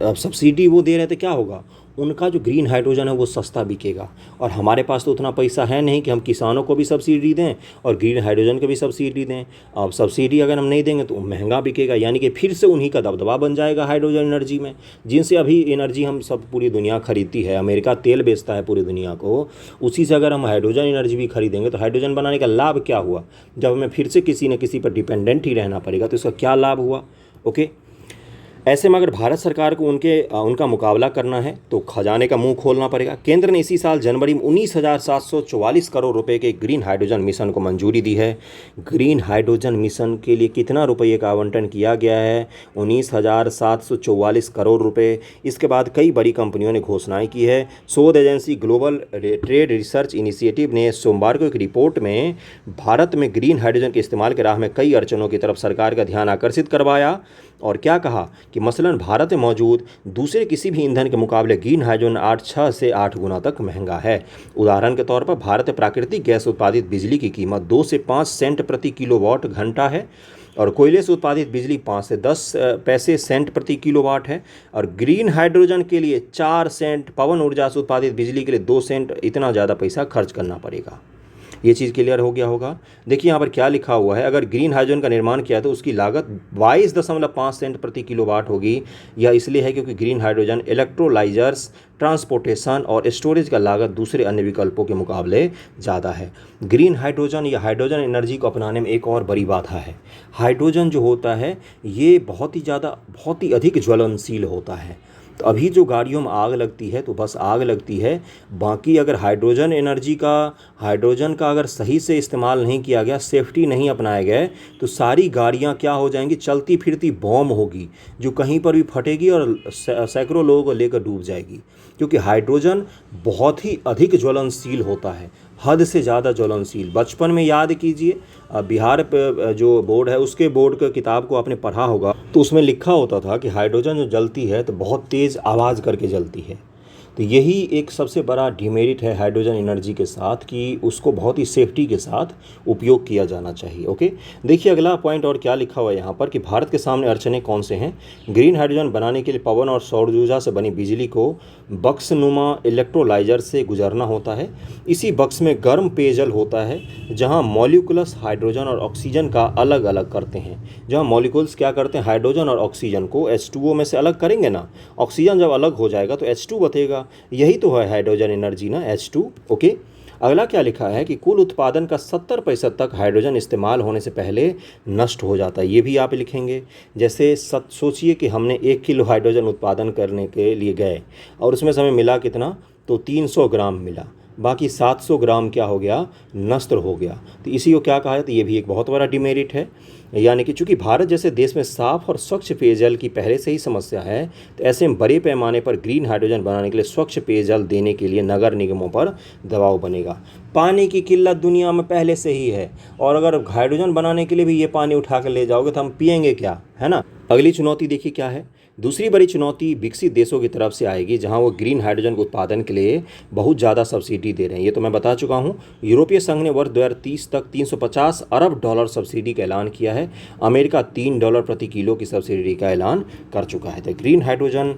S1: अब सब्सिडी वो दे रहे थे, क्या होगा? उनका जो ग्रीन हाइड्रोजन है वो सस्ता बिकेगा। और हमारे पास तो उतना पैसा है नहीं कि हम किसानों को भी सब्सिडी दें और ग्रीन हाइड्रोजन को भी सब्सिडी दें। अब सब्सिडी अगर हम नहीं देंगे तो महंगा बिकेगा, यानी कि फिर से उन्हीं का दबदबा बन जाएगा हाइड्रोजन एनर्जी में, जिनसे अभी एनर्जी हम सब पूरी दुनिया खरीदती है। अमेरिका तेल बेचता है पूरी दुनिया को, उसी से अगर हम हाइड्रोजन एनर्जी भी खरीदेंगे तो हाइड्रोजन बनाने का लाभ क्या हुआ? जब हमें फिर से किसी न किसी पर डिपेंडेंट ही रहना पड़ेगा तो इसका क्या लाभ हुआ? ओके। ऐसे में अगर भारत सरकार को उनका मुकाबला करना है तो खजाने का मुंह खोलना पड़ेगा। केंद्र ने इसी साल जनवरी में 19,744 करोड़ रुपए के ग्रीन हाइड्रोजन मिशन को मंजूरी दी है। ग्रीन हाइड्रोजन मिशन के लिए कितना रुपये का आवंटन किया गया है? 19,744 करोड़ रुपए। इसके बाद कई बड़ी कंपनियों ने घोषणाएं की है। शोध agency global trade research initiative ने सोमवार को एक रिपोर्ट में भारत में ग्रीन हाइड्रोजन के इस्तेमाल की राह में कई अड़चनों की तरफ सरकार का ध्यान आकर्षित करवाया। और क्या कहा कि मसलन भारत में मौजूद दूसरे किसी भी ईंधन के मुकाबले ग्रीन हाइड्रोजन 6 से 8 गुना तक महंगा है। उदाहरण के तौर पर भारत में प्राकृतिक गैस उत्पादित बिजली की कीमत 2 से 5 सेंट प्रति किलोवाट घंटा है और कोयले से उत्पादित बिजली 5 से 10 पैसे सेंट प्रति किलोवाट है। और ग्रीन हाइड्रोजन के लिए 4 सेंट, पवन ऊर्जा से उत्पादित बिजली के लिए 2 सेंट, इतना ज़्यादा पैसा खर्च करना पड़ेगा। ये चीज़ क्लियर हो गया होगा। देखिए यहाँ पर क्या लिखा हुआ है, अगर ग्रीन हाइड्रोजन का निर्माण किया तो उसकी लागत 22.5 सेंट प्रति किलोवाट होगी। यह इसलिए है क्योंकि ग्रीन हाइड्रोजन इलेक्ट्रोलाइजर्स, ट्रांसपोर्टेशन और स्टोरेज का लागत दूसरे अन्य विकल्पों के मुकाबले ज़्यादा है। ग्रीन हाइड्रोजन या हाइड्रोजन एनर्जी को अपनाने में एक और बड़ी बाधा है। हाइड्रोजन जो होता है ये बहुत ही अधिक ज्वलनशील होता है। तो अभी जो गाड़ियों में आग लगती है तो बस आग लगती है, बाकी अगर हाइड्रोजन का अगर सही से इस्तेमाल नहीं किया गया, सेफ्टी नहीं अपनाए गए तो सारी गाड़ियां क्या हो जाएंगी? चलती फिरती बॉम्ब होगी जो कहीं पर भी फटेगी और सैकड़ों लोगों को लेकर डूब जाएगी। क्योंकि हाइड्रोजन बहुत ही अधिक ज्वलनशील होता है, हद से ज़्यादा ज्वलनशील। बचपन में याद कीजिए, बिहार पे जो बोर्ड है उसके बोर्ड का किताब को आपने पढ़ा होगा, तो उसमें लिखा होता था कि हाइड्रोजन जो जलती है तो बहुत तेज़ आवाज़ करके जलती है। तो यही एक सबसे बड़ा डिमेरिट है हाइड्रोजन एनर्जी के साथ कि उसको बहुत ही सेफ्टी के साथ उपयोग किया जाना चाहिए। ओके, देखिए अगला पॉइंट और क्या लिखा हुआ है यहाँ पर कि भारत के सामने अड़चनें कौन से हैं। ग्रीन हाइड्रोजन बनाने के लिए पवन और सौर ऊर्जा से बनी बिजली को बक्सनुमा इलेक्ट्रोलाइजर से गुजरना होता है। इसी बक्स में गर्म पेयजल होता है जहाँ मॉलिक्यूल्स हाइड्रोजन और ऑक्सीजन का अलग अलग करते हैं। जहाँ मॉलिक्यूल्स क्या करते हैं, हाइड्रोजन और ऑक्सीजन को H2O में से अलग करेंगे ना, ऑक्सीजन जब अलग हो जाएगा तो H2 बचेगा। यही तो है हाइड्रोजन एनर्जी ना, H2। ओके, अगला क्या लिखा है कि कुल उत्पादन का 70% तक हाइड्रोजन इस्तेमाल होने से पहले नष्ट हो जाता है। ये भी आप लिखेंगे। जैसे सोचिए कि हमने 1 किलो हाइड्रोजन उत्पादन करने के लिए गए और उसमें से हमें मिला कितना, तो 300 ग्राम मिला, बाकी 700 ग्राम क्या हो गया, नष्ट हो गया। तो इसी को क्या कहा है, तो ये भी एक बहुत बड़ा डिमेरिट है। यानी कि चूंकि भारत जैसे देश में साफ और स्वच्छ पेयजल की पहले से ही समस्या है, तो ऐसे में बड़े पैमाने पर ग्रीन हाइड्रोजन बनाने के लिए स्वच्छ पेयजल देने के लिए नगर निगमों पर दबाव बनेगा। पानी की किल्लत दुनिया में पहले से ही है, और अगर हाइड्रोजन बनाने के लिए भी ये पानी उठा कर ले जाओगे तो हम पियेंगे क्या, है ना। अगली चुनौती देखिए क्या है। दूसरी बड़ी चुनौती विकसित देशों की तरफ से आएगी, जहां वो ग्रीन हाइड्रोजन के उत्पादन के लिए बहुत ज़्यादा सब्सिडी दे रहे हैं। ये तो मैं बता चुका हूं। यूरोपीय संघ ने वर्ष 2030 तक $350 अरब सब्सिडी का ऐलान किया है। अमेरिका $3 प्रति किलो की सब्सिडी का ऐलान कर चुका है। तो ग्रीन हाइड्रोजन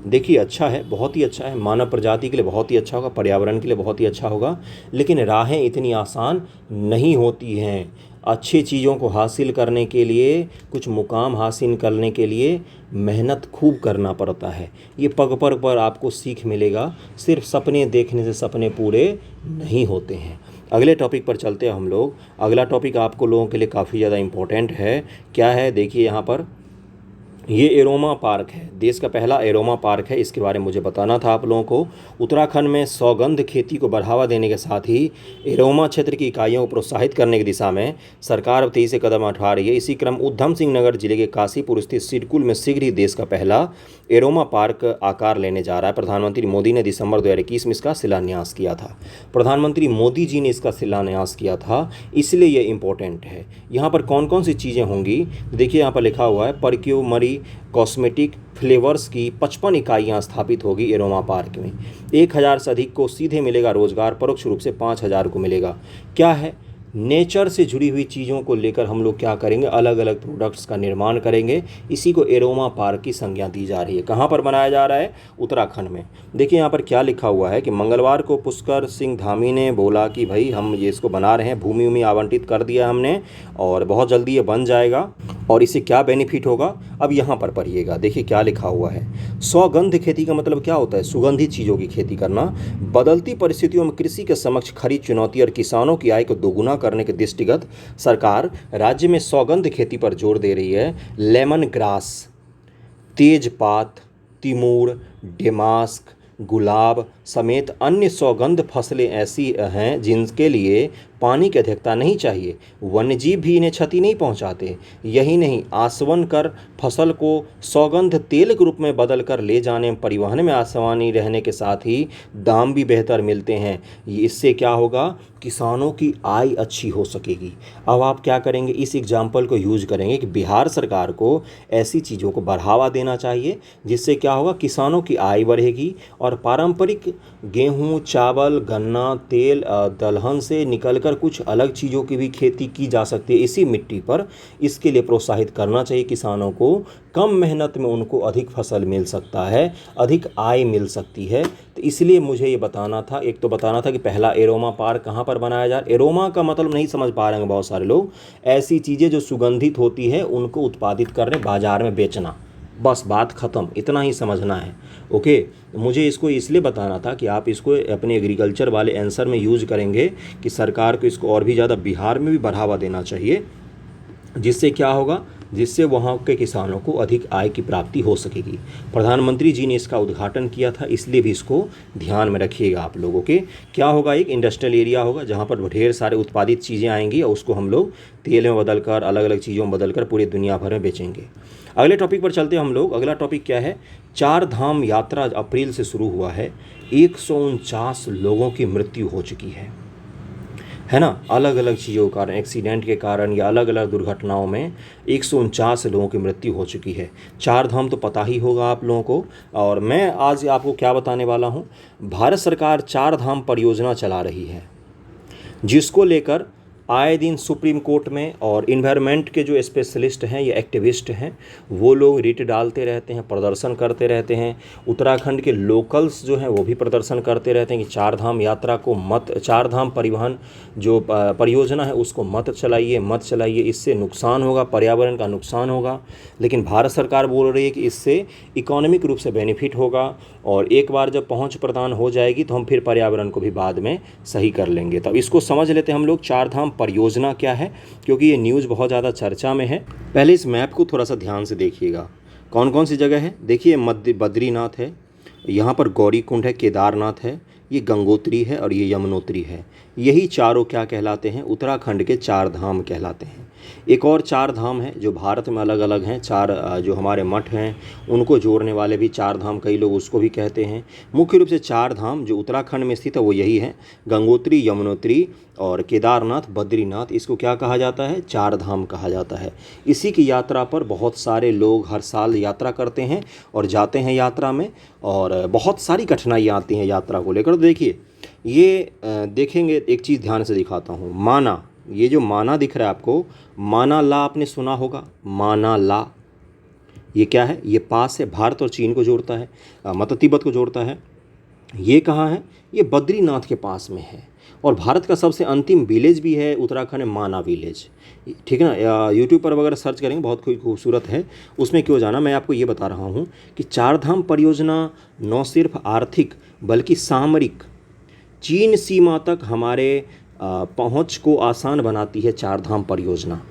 S1: देखिए अच्छा है, बहुत ही अच्छा है, मानव प्रजाति के लिए बहुत ही अच्छा होगा, पर्यावरण के लिए बहुत ही अच्छा होगा, लेकिन राहें इतनी आसान नहीं होती हैं। अच्छी चीज़ों को हासिल करने के लिए, कुछ मुकाम हासिल करने के लिए मेहनत खूब करना पड़ता है। ये पग पग पर आपको सीख मिलेगा। सिर्फ सपने देखने से सपने पूरे नहीं होते हैं। अगले टॉपिक पर चलते हैं हम लोग। अगला टॉपिक आपको लोगों के लिए काफ़ी ज़्यादा इम्पोर्टेंट है। क्या है देखिए यहाँ पर, ये एरोमा पार्क है, देश का पहला एरोमा पार्क है। इसके बारे में मुझे बताना था आप लोगों को। उत्तराखंड में सौगंध खेती को बढ़ावा देने के साथ ही एरोमा क्षेत्र की इकाइयों को प्रोत्साहित करने की दिशा में सरकार अब तेजी से कदम उठा रही है। इसी क्रम उधम सिंह नगर जिले के काशीपुर स्थित सिडकुल में शीघ्र ही देश का पहला एरोमा पार्क आकार लेने जा रहा है। प्रधानमंत्री मोदी ने दिसंबर 2021 में इसका शिलान्यास किया था। प्रधानमंत्री मोदी जी ने इसका शिलान्यास किया था, इसलिए ये इम्पोर्टेंट है। यहाँ पर कौन कौन सी चीज़ें होंगी देखिए, यहाँ पर लिखा हुआ है परफ्यूमरी कॉस्मेटिक फ्लेवर्स की 55 इकाइयाँ स्थापित होगी एरोमा पार्क में। 1000 से अधिक को सीधे मिलेगा रोजगार, परोक्ष रूप से 5000 को मिलेगा। क्या है, नेचर से जुड़ी हुई चीज़ों को लेकर हम लोग क्या करेंगे, अलग अलग प्रोडक्ट्स का निर्माण करेंगे। इसी को एरोमा पार्क की संज्ञा दी जा रही है। कहाँ पर बनाया जा रहा है, उत्तराखंड में। देखिए यहाँ पर क्या लिखा हुआ है कि मंगलवार को पुष्कर सिंह धामी ने बोला कि भाई हम ये इसको बना रहे हैं, भूमि उमी आवंटित कर दिया हमने और बहुत जल्दी ये बन जाएगा। और इससे क्या बेनिफिट होगा, अब यहाँ पर पढ़िएगा। देखिए क्या लिखा हुआ है। सौगंध खेती का मतलब क्या होता है, सुगंधित चीज़ों की खेती करना। बदलती परिस्थितियों में कृषि के समक्ष खड़ी चुनौती और किसानों की आय को दोगुना करने के दृष्टिगत सरकार राज्य में सौगंध खेती पर जोर दे रही है। लेमन ग्रास, तेजपात, तिमूर, डेमास्क, गुलाब समेत अन्य सौगंध फसलें ऐसी हैं जिनके लिए पानी की अधिकता नहीं चाहिए। वन्यजीव भी इन्हें क्षति नहीं पहुंचाते। यही नहीं, आसवन कर फसल को सौगंध तेल के रूप में बदल कर ले जाने में परिवहन में आसानी रहने के साथ ही दाम भी बेहतर मिलते हैं। इससे क्या होगा, किसानों की आय अच्छी हो सकेगी। अब आप क्या करेंगे, इस एग्जाम्पल को यूज करेंगे कि बिहार सरकार को ऐसी चीज़ों को बढ़ावा देना चाहिए जिससे क्या होगा, किसानों की आय बढ़ेगी और पारंपरिक गेहूं, चावल, गन्ना, तेल, दलहन से निकलकर कुछ अलग चीज़ों की भी खेती की जा सकती है इसी मिट्टी पर। इसके लिए प्रोत्साहित करना चाहिए किसानों को। कम मेहनत में उनको अधिक फसल मिल सकता है, अधिक आय मिल सकती है। तो इसलिए मुझे ये बताना था। एक तो बताना था कि पहला एरोमा पार्क कहाँ पर बनाया जाए। एरोमा का मतलब नहीं समझ पा रहे हैं बहुत सारे लोग। ऐसी चीज़ें जो सुगंधित होती है उनको उत्पादित करने, बाजार में बेचना, बस बात ख़त्म, इतना ही समझना है। ओके, मुझे इसको इसलिए बताना था कि आप इसको अपने एग्रीकल्चर वाले आंसर में यूज़ करेंगे कि सरकार को इसको और भी ज़्यादा बिहार में भी बढ़ावा देना चाहिए, जिससे क्या होगा, जिससे वहाँ के किसानों को अधिक आय की प्राप्ति हो सकेगी। प्रधानमंत्री जी ने इसका उद्घाटन किया था, इसलिए भी इसको ध्यान में रखिएगा आप लोगों के। क्या होगा, एक इंडस्ट्रियल एरिया होगा जहाँ पर ढेर सारे उत्पादित चीज़ें आएंगी और उसको हम लोग तेल में बदलकर, अलग अलग चीज़ों में बदलकर पूरी दुनिया भर में बेचेंगे। अगले टॉपिक पर चलते हैं हम लोग। अगला टॉपिक क्या है, 4 धाम यात्रा अप्रैल से शुरू हुआ है। 149 लोगों की मृत्यु हो चुकी है ना, अलग अलग चीज़ों के कारण, एक्सीडेंट के कारण या अलग अलग दुर्घटनाओं में 149 लोगों की मृत्यु हो चुकी है। 4 धाम तो पता ही होगा आप लोगों को। और मैं आज आपको क्या बताने वाला हूँ, भारत सरकार 4 धाम परियोजना चला रही है, जिसको लेकर आए दिन सुप्रीम कोर्ट में और इन्वायरमेंट के जो स्पेशलिस्ट हैं या एक्टिविस्ट हैं वो लोग रिट डालते रहते हैं, प्रदर्शन करते रहते हैं। उत्तराखंड के लोकल्स जो हैं वो भी प्रदर्शन करते रहते हैं कि चार धाम यात्रा को मत, चार धाम परिवहन जो परियोजना है उसको मत चलाइए, इससे नुकसान होगा, पर्यावरण का नुकसान होगा। लेकिन भारत सरकार बोल रही है कि इससे इकोनॉमिक रूप से बेनिफिट होगा और एक बार जब पहुंच प्रदान हो जाएगी तो हम फिर पर्यावरण को भी बाद में सही कर लेंगे। तो इसको समझ लेते हैं हम लोग, चार धाम परियोजना क्या है, क्योंकि ये न्यूज़ बहुत ज़्यादा चर्चा में है। पहले इस मैप को थोड़ा सा ध्यान से देखिएगा, कौन कौन सी जगह है। देखिए मध्य बद्रीनाथ है, यहाँ पर गौरीकुंड है, केदारनाथ है, ये गंगोत्री है और ये यमुनोत्री है। यही चारों क्या कहलाते हैं, उत्तराखंड के चार धाम कहलाते हैं। एक और चार धाम है जो भारत में अलग अलग हैं, चार जो हमारे मठ हैं उनको जोड़ने वाले भी चार धाम, कई लोग उसको भी कहते हैं। मुख्य रूप से चार धाम जो उत्तराखंड में स्थित है वो यही है, गंगोत्री, यमुनोत्री और केदारनाथ, बद्रीनाथ। इसको क्या कहा जाता है, चार धाम कहा जाता है। इसी की यात्रा पर बहुत सारे लोग हर साल यात्रा करते हैं और जाते हैं यात्रा में, और बहुत सारी कठिनाइयाँ आती हैं यात्रा को लेकर। तो देखिए ये देखेंगे, एक चीज़ ध्यान से दिखाता हूँ। माना, ये जो माना दिख रहा है आपको, माना ला आपने सुना होगा, माना ला ये क्या है, ये पास है, भारत और चीन को जोड़ता है, मतलब तिब्बत को जोड़ता है। ये कहाँ है, ये बद्रीनाथ के पास में है और भारत का सबसे अंतिम विलेज भी है उत्तराखंड में, माना विलेज। ठीक है ना, यूट्यूब पर वगैरह सर्च करेंगे, बहुत खूबसूरत है, उसमें क्यों जाना। मैं आपको ये बता रहा हूँ कि चार धाम परियोजना न सिर्फ आर्थिक बल्कि सामरिक, चीन सीमा तक हमारे पहुंच को आसान बनाती है। चार धाम परियोजना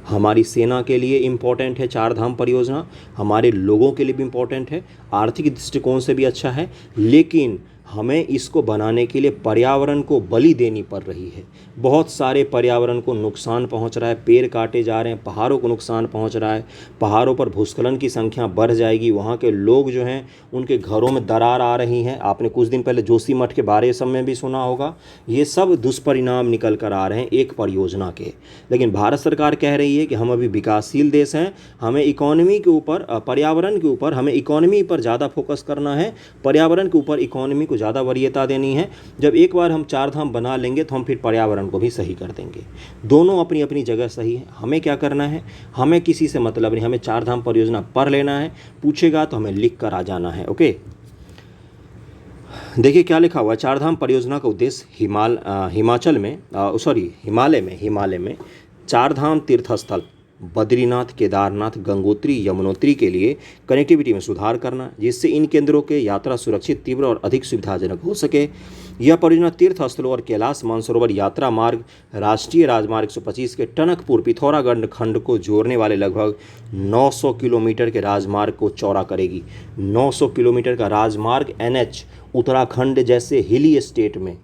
S1: हमारी सेना के लिए इम्पोर्टेंट है, चार धाम परियोजना हमारे लोगों के लिए भी इम्पोर्टेंट है, आर्थिक दृष्टिकोण से भी अच्छा है। लेकिन हमें इसको बनाने के लिए पर्यावरण को बलि देनी पड़ रही है। बहुत सारे पर्यावरण को नुकसान पहुंच रहा है, पेड़ काटे जा रहे हैं, पहाड़ों को नुकसान पहुंच रहा है, पहाड़ों पर भूस्खलन की संख्या बढ़ जाएगी, वहाँ के लोग जो हैं उनके घरों में दरार आ रही हैं। आपने कुछ दिन पहले जोशीमठ के बारे में भी सुना होगा। ये सब दुष्परिणाम निकल कर आ रहे हैं एक परियोजना के। लेकिन भारत सरकार कह रही है कि हम अभी विकासशील देश हैं, हमें इकोनॉमी के ऊपर, पर्यावरण के ऊपर, हमें इकोनॉमी पर ज़्यादा फोकस करना है, पर्यावरण के ऊपर इकोनॉमी को ज़्यादा वरीयता देनी है। जब एक बार हम चार धाम बना लेंगे तो हम फिर पर्यावरण को भी सही कर देंगे। दोनों अपनी अपनी जगह सही है। हमें क्या करना है, हमें किसी से मतलब नहीं, हमें चार धाम परियोजना पढ़ लेना है, पूछेगा तो हमें लिख कर आ जाना है। ओके, देखिए क्या लिखा हुआ है। चार धाम परियोजना का उद्देश्य हिमालय में चार धाम तीर्थस्थल बद्रीनाथ, केदारनाथ, गंगोत्री, यमुनोत्री के लिए कनेक्टिविटी में सुधार करना, जिससे इन केंद्रों के यात्रा सुरक्षित, तीव्र और अधिक सुविधाजनक हो सके। यह परियोजना तीर्थ स्थलों और कैलाश मानसरोवर यात्रा मार्ग, राष्ट्रीय राजमार्ग 125 के टनकपुर पिथौरागढ़ खंड को जोड़ने वाले लगभग 900 किलोमीटर के राजमार्ग को चौड़ा करेगी। 900 किलोमीटर का राजमार्ग NH उत्तराखंड जैसे हिली स्टेट में,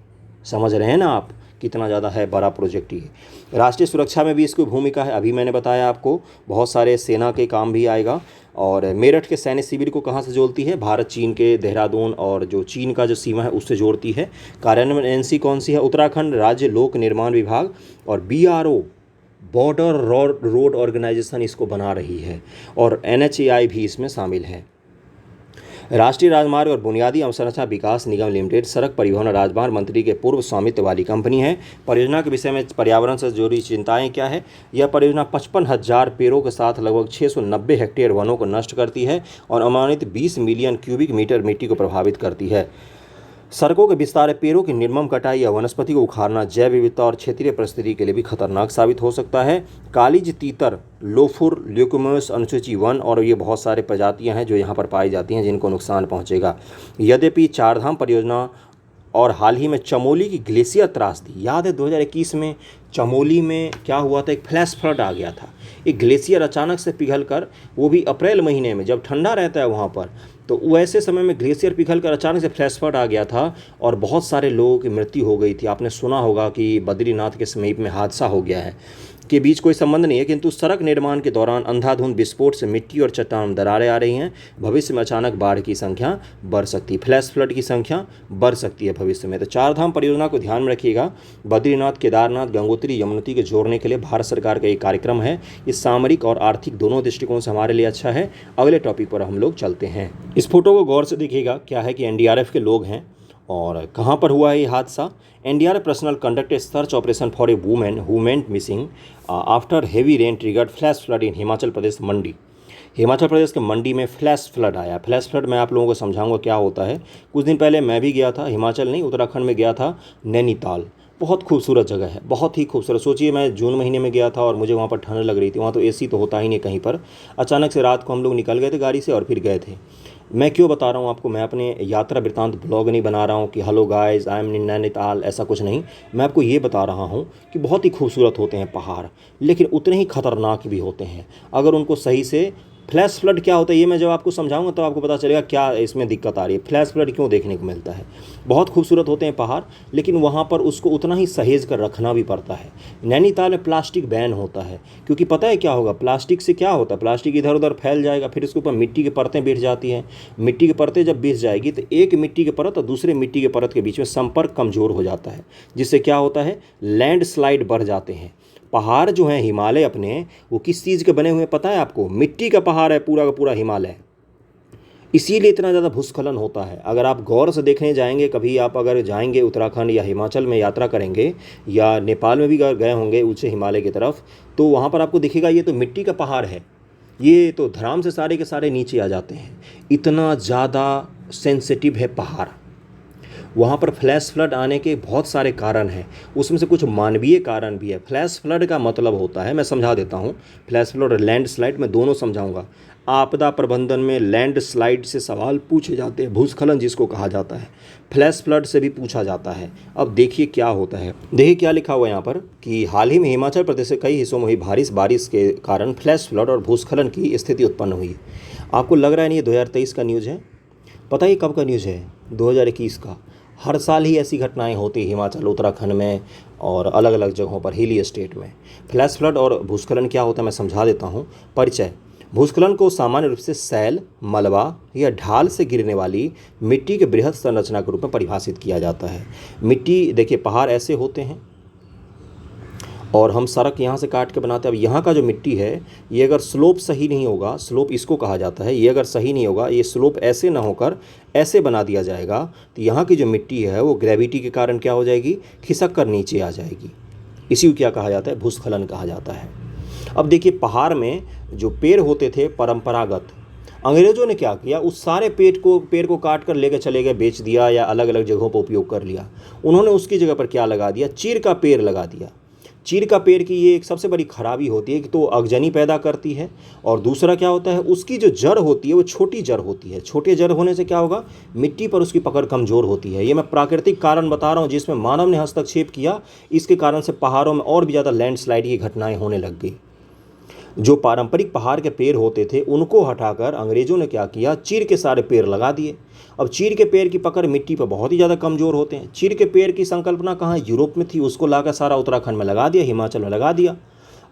S1: समझ रहे हैं ना आप कितना ज़्यादा है बड़ा प्रोजेक्ट ये। राष्ट्रीय सुरक्षा में भी इसकी भूमिका है, अभी मैंने बताया आपको, बहुत सारे सेना के काम भी आएगा। और मेरठ के सैन्य शिविर को कहाँ से जोड़ती है, भारत चीन के देहरादून और जो चीन का जो सीमा है उससे जोड़ती है। कार्यान्वयन एजेंसी कौन सी है, उत्तराखंड राज्य लोक निर्माण विभाग और BRO बॉर्डर रोड ऑर्गेनाइजेशन इसको बना रही है और NHAI भी इसमें शामिल है। राष्ट्रीय राजमार्ग और बुनियादी अवसंरचना विकास निगम लिमिटेड सड़क परिवहन और राजमार्ग मंत्री के पूर्व स्वामित्व वाली कंपनी है। परियोजना के विषय में पर्यावरण से जुड़ी चिंताएं क्या है, यह परियोजना 55,000 पेड़ों के साथ लगभग 690 हेक्टेयर वनों को नष्ट करती है और अनुमानित 20 मिलियन क्यूबिक मीटर मिट्टी को प्रभावित करती है। सड़कों के विस्तार, पेड़ों की निर्मम कटाई या वनस्पति को उखाड़ना जैव विविधता और क्षेत्रीय परिस्थिति के लिए भी खतरनाक साबित हो सकता है। कालीज तीतर, लोफुर, ल्यूकोमोस अनुसूची वन और ये बहुत सारे प्रजातियां हैं जो यहाँ पर पाई जाती हैं जिनको नुकसान पहुँचेगा। यद्यपि चारधाम परियोजना और हाल ही में चमोली की ग्लेशियर त्रासदी, याद है 2021 में चमोली में क्या हुआ था, एक फ्लैश फ्लड आ गया था। एक ग्लेशियर अचानक से पिघल कर, वो भी अप्रैल महीने में जब ठंडा रहता है वहाँ पर, तो वैसे समय में ग्लेशियर पिघल कर अचानक से फ्लैश फ्लड आ गया था और बहुत सारे लोगों की मृत्यु हो गई थी। आपने सुना होगा कि बद्रीनाथ के समीप में हादसा हो गया है, के बीच कोई संबंध नहीं है, किंतु सड़क निर्माण के दौरान अंधाधुंध विस्फोट से मिट्टी और चट्टान में दरारें आ रही हैं। भविष्य में अचानक बाढ़ की संख्या बढ़ सकती है, फ्लैश फ्लड की संख्या बढ़ सकती है भविष्य में। तो चारधाम परियोजना को ध्यान में रखिएगा। बद्रीनाथ, केदारनाथ, गंगोत्री, यमुनोत्री के जोड़ने के लिए भारत सरकार का एक कार्यक्रम है। ये सामरिक और आर्थिक दोनों दृष्टिकोण से हमारे लिए अच्छा है। अगले टॉपिक पर हम लोग चलते हैं। इस फोटो को गौर से देखिएगा, क्या है कि NDRF के लोग हैं और कहाँ पर हुआ है ये हादसा? NDRF personnel conduct a search operation for a women who went missing after heavy rain triggered flash flood in Himachal Pradesh Mandi. Himachal Pradesh के मंडी में फ्लैश फ्लड आया। फ्लैश फ्लड मैं आप लोगों को समझाऊंगा क्या होता है। कुछ दिन पहले मैं भी गया था, हिमाचल नहीं उत्तराखंड में गया था, नैनीताल। बहुत खूबसूरत जगह है, बहुत ही खूबसूरत। सोचिए मैं जून महीने में गया था और मुझे वहाँ पर ठंड लग रही थी। वहाँ तो एसी तो होता ही नहीं कहीं पर। अचानक से रात को हम लोग निकल गए थे गाड़ी से और फिर गए थे। मैं क्यों बता रहा हूँ आपको, मैं अपने यात्रा वृत्तांत ब्लॉग नहीं बना रहा हूँ कि हेलो गाइस आई एम इन नैनीताल, ऐसा कुछ नहीं। मैं आपको ये बता रहा हूँ कि बहुत ही खूबसूरत होते हैं पहाड़, लेकिन उतने ही खतरनाक भी होते हैं अगर उनको सही से। फ्लैश फ्लड क्या होता है ये मैं जब आपको समझाऊंगा तो आपको पता चलेगा क्या इसमें दिक्कत आ रही है, फ्लैश फ्लड क्यों देखने को मिलता है। बहुत खूबसूरत होते हैं पहाड़, लेकिन वहाँ पर उसको उतना ही सहेज कर रखना भी पड़ता है। नैनीताल में प्लास्टिक बैन होता है, क्योंकि पता है क्या होगा, प्लास्टिक से क्या होता है, प्लास्टिक इधर उधर फैल जाएगा, फिर उसके ऊपर मिट्टी की परतें बैठ जाती हैं। मिट्टी की परतें जब बैठ जाएगी तो एक मिट्टी की परत और दूसरे मिट्टी की परत के बीच में संपर्क कमज़ोर हो जाता है, जिससे क्या होता है, लैंडस्लाइड बढ़ जाते हैं। पहाड़ जो हैं हिमालय अपने, वो किस चीज़ के बने हुए हैं पता है आपको? मिट्टी का पहाड़ है पूरा का पूरा हिमालय। इसीलिए इतना ज़्यादा भूस्खलन होता है। अगर आप गौर से देखने जाएंगे, कभी आप अगर जाएंगे उत्तराखंड या हिमाचल में यात्रा करेंगे या नेपाल में भी गए होंगे ऊंचे हिमालय की तरफ, तो वहाँ पर आपको दिखेगा ये तो मिट्टी का पहाड़ है, ये तो धराम से सारे के सारे नीचे आ जाते हैं। इतना ज़्यादा सेंसिटिव है पहाड़। वहाँ पर फ्लैश फ्लड आने के बहुत सारे कारण हैं, उसमें से कुछ मानवीय कारण भी है। फ्लैश फ्लड का मतलब होता है, मैं समझा देता हूँ, फ्लैश फ्लड और लैंड स्लाइड मैं दोनों समझाऊंगा। आपदा प्रबंधन में लैंड स्लाइड से सवाल पूछे जाते हैं, भूस्खलन जिसको कहा जाता है, फ्लैश फ्लड से भी पूछा जाता है। अब देखिए क्या होता है, देखिए क्या लिखा हुआ है यहाँ पर कि हाल ही में हिमाचल प्रदेश के कई हिस्सों में हुई भारी बारिश के कारण फ्लैश फ्लड और भूस्खलन की स्थिति उत्पन्न हुई। आपको लग रहा है नहीं ये 2023 का न्यूज़ है? पता ही कब का न्यूज़ है? 2021 का। हर साल ही ऐसी घटनाएं होती हिमाचल उत्तराखंड में और अलग अलग जगहों पर हिली स्टेट में। फ्लैश फ्लड और भूस्खलन क्या होता है मैं समझा देता हूँ। परिचय: भूस्खलन को सामान्य रूप से सैल, मलबा या ढाल से गिरने वाली मिट्टी के बृहद संरचना के रूप में परिभाषित किया जाता है। मिट्टी देखिए, पहाड़ ऐसे होते हैं और हम सड़क यहाँ से काट के बनाते हैं। अब यहाँ का जो मिट्टी है ये अगर स्लोप सही नहीं होगा, स्लोप इसको कहा जाता है, ये अगर सही नहीं होगा, ये स्लोप ऐसे ना होकर ऐसे बना दिया जाएगा तो यहाँ की जो मिट्टी है वो ग्रेविटी के कारण क्या हो जाएगी, खिसक कर नीचे आ जाएगी। इसी को क्या कहा जाता है, भूस्खलन कहा जाता है। अब देखिए पहाड़ में जो पेड़ होते थे परंपरागत, अंग्रेज़ों ने क्या किया, उस सारे पेड़ को काट कर लेकर चले गए, बेच दिया या अलग अलग जगहों पर उपयोग कर लिया। उन्होंने उसकी जगह पर क्या लगा दिया, चीड़ का पेड़ लगा दिया। चीड़ का पेड़ की ये एक सबसे बड़ी खराबी होती है कि तो अगजनी पैदा करती है, और दूसरा क्या होता है, उसकी जो जड़ होती है वो छोटी जड़ होती है। छोटे जड़ होने से क्या होगा, मिट्टी पर उसकी पकड़ कमज़ोर होती है। ये मैं प्राकृतिक कारण बता रहा हूँ जिसमें मानव ने हस्तक्षेप किया, इसके कारण से पहाड़ों में और भी ज़्यादा लैंडस्लाइड की घटनाएं होने लग गई। जो पारंपरिक पहाड़ के पेड़ होते थे उनको हटाकर अंग्रेज़ों ने क्या किया, चीड़ के सारे पेड़ लगा दिए। अब चीड़ के पेड़ की पकड़ मिट्टी पर बहुत ही ज़्यादा कमज़ोर होते हैं। चीड़ के पेड़ की संकल्पना कहाँ, यूरोप में थी, उसको लाकर सारा उत्तराखंड में लगा दिया, हिमाचल में लगा दिया।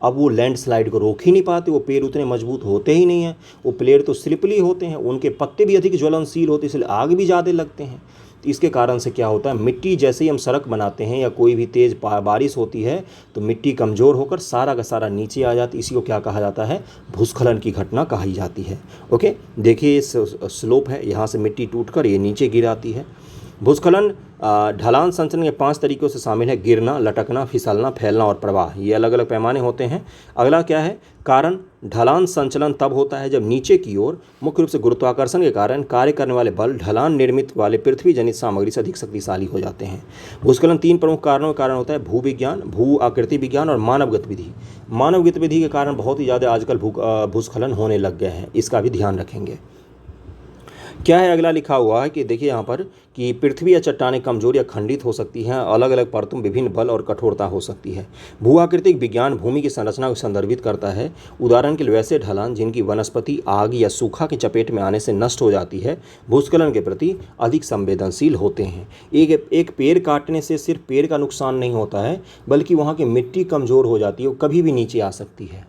S1: अब वो लैंडस्लाइड को रोक ही नहीं पाते, वो पेड़ उतने मजबूत होते ही नहीं हैं। वो पेड़ तो स्लिपली होते हैं, उनके पत्ते भी अधिक ज्वलनशील होते हैं, इसलिए आग भी ज़्यादा लगते हैं। तो इसके कारण से क्या होता है, मिट्टी जैसे ही हम सड़क बनाते हैं या कोई भी तेज़ बारिश होती है तो मिट्टी कमज़ोर होकर सारा का सारा नीचे आ जाती है। इसी को क्या कहा जाता है, भूस्खलन की घटना कही जाती है। ओके, देखिए ये स्लोप है, यहाँ से मिट्टी टूटकर ये नीचे गिर आती है। भूस्खलन ढलान संचलन के 5 तरीकों से शामिल है: गिरना, लटकना, फिसलना, फैलना और प्रवाह। ये अलग अलग पैमाने होते हैं। अगला क्या है, कारण: ढलान संचलन तब होता है जब नीचे की ओर मुख्य रूप से गुरुत्वाकर्षण के कारण कार्य करने वाले बल ढलान निर्मित वाले पृथ्वी जनित सामग्री से अधिक शक्तिशाली हो जाते हैं। भूस्खलन 3 प्रमुख कारणों के कारण होता है: भूविज्ञान, भू आकृति विज्ञान और मानव गतिविधि। मानव गतिविधि के कारण बहुत ही ज़्यादा आजकल भूस्खलन होने लग गए हैं, इसका भी ध्यान रखेंगे। क्या है अगला लिखा हुआ है कि देखिए यहाँ पर कि पृथ्वी या चट्टानें कमजोर या खंडित हो सकती हैं, अलग अलग परतों में विभिन्न बल और कठोरता हो सकती है। भूआकृतिक विज्ञान भूमि की संरचना को संदर्भित करता है। उदाहरण के लिए वैसे ढलान जिनकी वनस्पति आग या सूखा की चपेट में आने से नष्ट हो जाती है, भूस्खलन के प्रति अधिक संवेदनशील होते हैं। एक पेड़ काटने से सिर्फ पेड़ का नुकसान नहीं होता है, बल्कि वहाँ की मिट्टी कमज़ोर हो जाती है, वो कभी भी नीचे आ सकती है।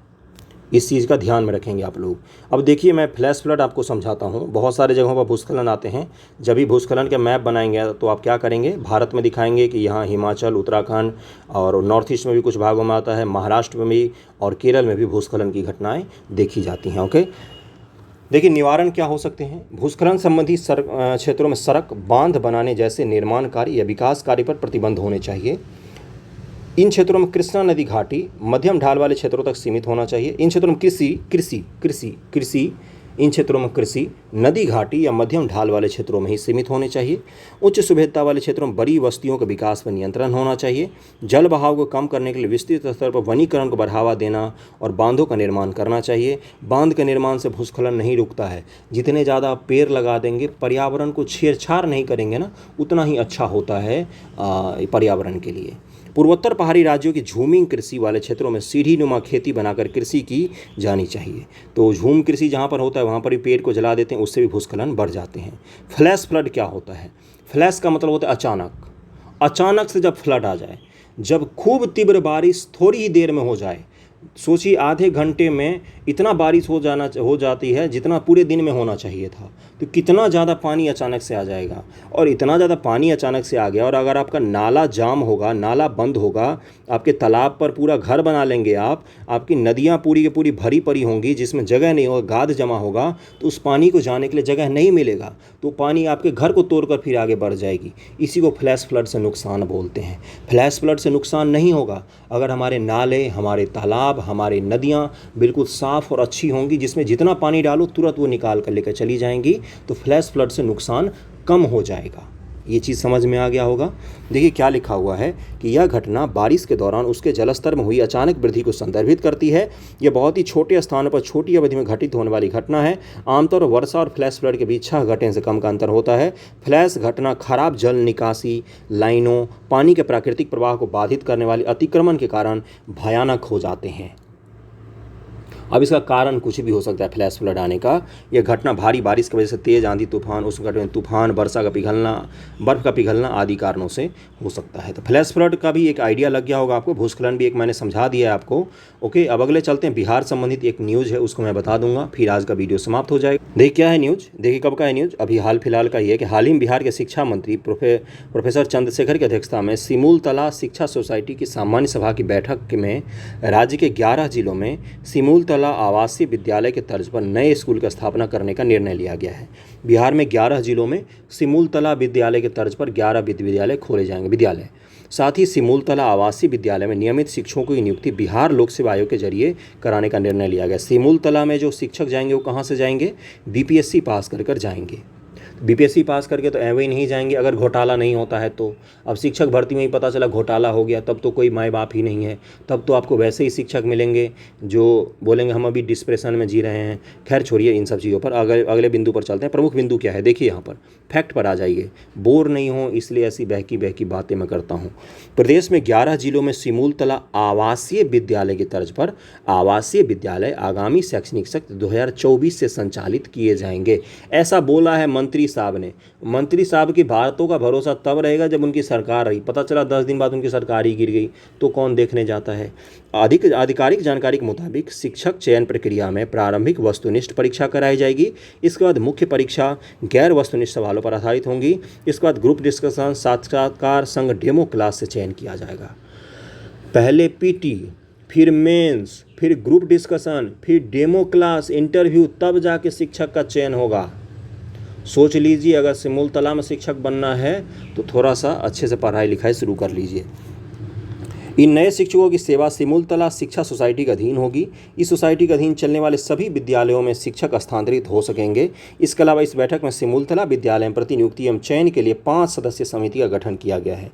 S1: इस चीज़ का ध्यान में रखेंगे आप लोग। अब देखिए मैं फ्लैश फ्लड आपको समझाता हूँ। बहुत सारे जगहों पर भूस्खलन आते हैं। जब भी भूस्खलन के मैप बनाएंगे तो आप क्या करेंगे, भारत में दिखाएंगे कि यहाँ हिमाचल, उत्तराखंड और नॉर्थ ईस्ट में भी कुछ भागों में आता है, महाराष्ट्र में भी और केरल में भी भूस्खलन की घटनाएं देखी जाती हैं। ओके, देखिए निवारण क्या हो सकते हैं। भूस्खलन संबंधी क्षेत्रों में सड़क बांध बनाने जैसे निर्माण कार्य या विकास कार्य पर प्रतिबंध होने चाहिए। इन क्षेत्रों में कृष्णा नदी घाटी मध्यम ढाल वाले क्षेत्रों तक सीमित होना चाहिए। इन क्षेत्रों में कृषि इन क्षेत्रों में कृषि नदी घाटी या मध्यम ढाल वाले क्षेत्रों में ही सीमित होने चाहिए। उच्च सुभेद्यता वाले क्षेत्रों में बड़ी बस्तियों के विकास पर नियंत्रण होना चाहिए। जल बहाव को कम करने के लिए विस्तृत स्तर पर वनीकरण को बढ़ावा देना और बांधों का निर्माण करना चाहिए। बांध के निर्माण से भूस्खलन नहीं रुकता है। जितने ज़्यादा पेड़ लगा देंगे, पर्यावरण को छेड़छाड़ नहीं करेंगे ना, उतना ही अच्छा होता है पर्यावरण के लिए। पूर्वोत्तर पहाड़ी राज्यों की झूमिंग कृषि वाले क्षेत्रों में सीढ़ी नुमा खेती बनाकर कृषि की जानी चाहिए। तो झूम कृषि जहाँ पर होता है वहाँ पर भी पेड़ को जला देते हैं, उससे भी भूस्खलन बढ़ जाते हैं। फ्लैश फ्लड क्या होता है? फ्लैश का मतलब होता है अचानक से जब फ्लड आ जाए, जब खूब तीव्र बारिश थोड़ी ही देर में हो जाए। सोचिए आधे घंटे में इतना बारिश हो जाती है जितना पूरे दिन में होना चाहिए था। तो कितना ज़्यादा पानी अचानक से आ जाएगा। और इतना ज़्यादा पानी अचानक से आ गया, और अगर आपका नाला जाम होगा, नाला बंद होगा, आपके तालाब पर पूरा घर बना लेंगे आपकी नदियाँ पूरी की पूरी भरी पड़ी होंगी जिसमें जगह नहीं होगा, गाद जमा होगा, तो उस पानी को जाने के लिए जगह नहीं मिलेगा, तो पानी आपके घर को तोड़कर फिर आगे बढ़ जाएगी। इसी को फ्लैश फ्लड से नुकसान बोलते हैं। फ्लैश फ्लड से नुकसान नहीं होगा अगर हमारे नाले, हमारे तालाब, हमारी नदियाँ बिल्कुल साफ़ और अच्छी होंगी, जिसमें जितना पानी डालो तुरंत वो निकाल कर लेकर चली जाएंगी, तो फ्लैश फ्लड से नुकसान कम हो जाएगा। ये चीज़ समझ में आ गया होगा। देखिए क्या लिखा हुआ है कि यह घटना बारिश के दौरान उसके जलस्तर में हुई अचानक वृद्धि को संदर्भित करती है। यह बहुत ही छोटे स्थानों पर छोटी अवधि में घटित होने वाली घटना है। आमतौर पर वर्षा और फ्लैश फ्लड के बीच 6 घंटे से कम का अंतर होता है। फ्लैश घटना खराब जल निकासी लाइनों, पानी के प्राकृतिक प्रवाह को बाधित करने वाले अतिक्रमण के कारण भयानक हो जाते हैं। अब इसका कारण कुछ भी हो सकता है फ्लैश फ्लड आने का। यह घटना भारी बारिश की वजह से, तेज़ आंधी तूफान, उस घटना में तूफान, वर्षा का पिघलना, बर्फ़ का पिघलना आदि कारणों से हो सकता है। तो फ्लैश फ्लड का भी एक आइडिया लग गया होगा आपको। भूस्खलन भी एक मैंने समझा दिया है आपको। ओके, अब अगले चलते हैं। बिहार संबंधित एक न्यूज़ है, उसको मैं बता दूंगा, फिर आज का वीडियो समाप्त हो जाएगा। देखिए क्या है न्यूज़, देखिए कब का है न्यूज़, अभी हाल फिलहाल का ये है कि हाल ही में बिहार के शिक्षा मंत्री प्रोफेसर चंद्रशेखर की अध्यक्षता में सिमुलतला शिक्षा सोसाइटी की सामान्य सभा की बैठक में राज्य के 11 जिलों में सिमुलतला आवासीय विद्यालय के तर्ज पर नए स्कूल की स्थापना करने का निर्णय लिया गया है। बिहार में 11 जिलों में सिमुलतला विद्यालय के तर्ज पर 11 विद्यालय खोले जाएंगे। साथ ही सिमुलतला आवासीय विद्यालय में नियमित शिक्षकों की नियुक्ति बिहार लोक सेवा आयोग के जरिए कराने का निर्णय लिया गया। सिमुलतला में जो शिक्षक जाएंगे वो कहाँ से जाएंगे? बीपीएससी पास कर जाएंगे। बीपीएससी पास करके तो एवं ही नहीं जाएंगे अगर घोटाला नहीं होता है तो। अब शिक्षक भर्ती में ही पता चला घोटाला हो गया, तब तो कोई माँ बाप ही नहीं है, तब तो आपको वैसे ही शिक्षक मिलेंगे जो बोलेंगे हम अभी डिस्प्रेशन में जी रहे हैं। खैर छोड़िए इन सब चीज़ों पर, अगले बिंदु पर चलते हैं। प्रमुख बिंदु क्या है देखिए, यहाँ पर फैक्ट पर आ जाइए, बोर नहीं हो इसलिए ऐसी बहकी बातें मैं करता हूँ। प्रदेश में 11 जिलों में सिमुलतला आवासीय विद्यालय की तर्ज पर आवासीय विद्यालय आगामी शैक्षणिक सत्र 2024 से संचालित किए जाएंगे, ऐसा बोला है मंत्री साहब ने। मंत्री साहब की बातों का भरोसा तब रहेगा जब उनकी सरकार रही। पता चला 10 दिन बाद उनकी सरकार ही गिर गई तो कौन देखने जाता है। आधिकारिक जानकारी के मुताबिक शिक्षक चयन प्रक्रिया में प्रारंभिक वस्तुनिष्ठ परीक्षा कराई जाएगी। इसके बाद मुख्य परीक्षा गैर वस्तुनिष्ठ सवालों पर आधारित होंगी। इसके बाद ग्रुप डिस्कशन, साक्षात्कार संग डेमो क्लास से चयन किया जाएगा। पहले पीटी, फिर मेंस, फिर ग्रुप डिस्कशन, फिर डेमो क्लास, इंटरव्यू, तब जाके शिक्षक का चयन होगा। सोच लीजिए, अगर सिमुलतला में शिक्षक बनना है तो थोड़ा सा अच्छे से पढ़ाई लिखाई शुरू कर लीजिए। इन नए शिक्षकों की सेवा सिमुलतला शिक्षा सोसाइटी के अधीन होगी। इस सोसाइटी के अधीन चलने वाले सभी विद्यालयों में शिक्षक स्थानांतरित हो सकेंगे। इसके अलावा इस बैठक में सिमुलतला विद्यालय में प्रतिनियुक्ति एवं चयन के लिए 5 सदस्यीय समिति का गठन किया गया है।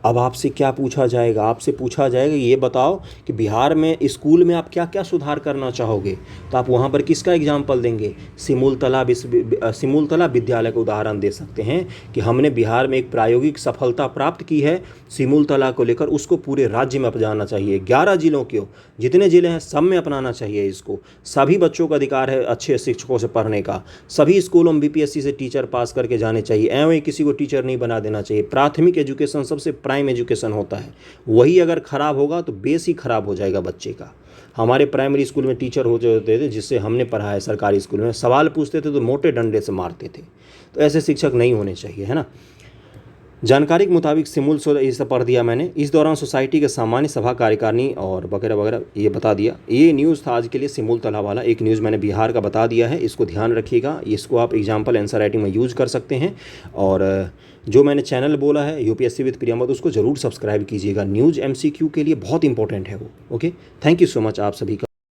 S1: अब आपसे क्या पूछा जाएगा? आपसे पूछा जाएगा ये बताओ कि बिहार में स्कूल में आप क्या क्या सुधार करना चाहोगे, तो आप वहाँ पर किसका एग्जाम्पल देंगे? सिमुलतला विद्यालय का उदाहरण दे सकते हैं कि हमने बिहार में एक प्रायोगिक सफलता प्राप्त की है सिमुलतला को लेकर, उसको पूरे राज्य में अपनाना चाहिए। 11 जिलों के जितने ज़िले हैं सब में अपनाना चाहिए इसको। सभी बच्चों का अधिकार है अच्छे शिक्षकों से पढ़ने का। सभी स्कूलों में बीपीएससी से टीचर पास करके जाने चाहिए, एवं ही किसी को टीचर नहीं बना देना चाहिए। प्राथमिक एजुकेशन सबसे प्राइम एजुकेशन होता है, वही अगर ख़राब होगा तो बेस ही ख़राब हो जाएगा बच्चे का। हमारे प्राइमरी स्कूल में टीचर होते थे जिससे हमने पढ़ा है, सरकारी स्कूल में सवाल पूछते थे तो मोटे डंडे से मारते थे। तो ऐसे शिक्षक नहीं होने चाहिए, है ना। जानकारी के मुताबिक सिमुल ये सब पढ़ दिया मैंने। इस दौरान सोसाइटी के सामान्य सभा कार्यकारिणी और वगैरह वगैरह ये बता दिया। ये न्यूज़ था आज के लिए सिमुल तला वाला। एक न्यूज़ मैंने बिहार का बता दिया है, इसको ध्यान रखिएगा। इसको आप एग्जाम्पल आंसर राइटिंग में यूज कर सकते हैं। और जो मैंने चैनल बोला है यूपीएससी विद प्रियंवद, उसको ज़रूर सब्सक्राइब कीजिएगा। न्यूज़ एमसीक्यू के लिए बहुत इंपॉर्टेंट है वो। Okay, thank you so much आप सभी का।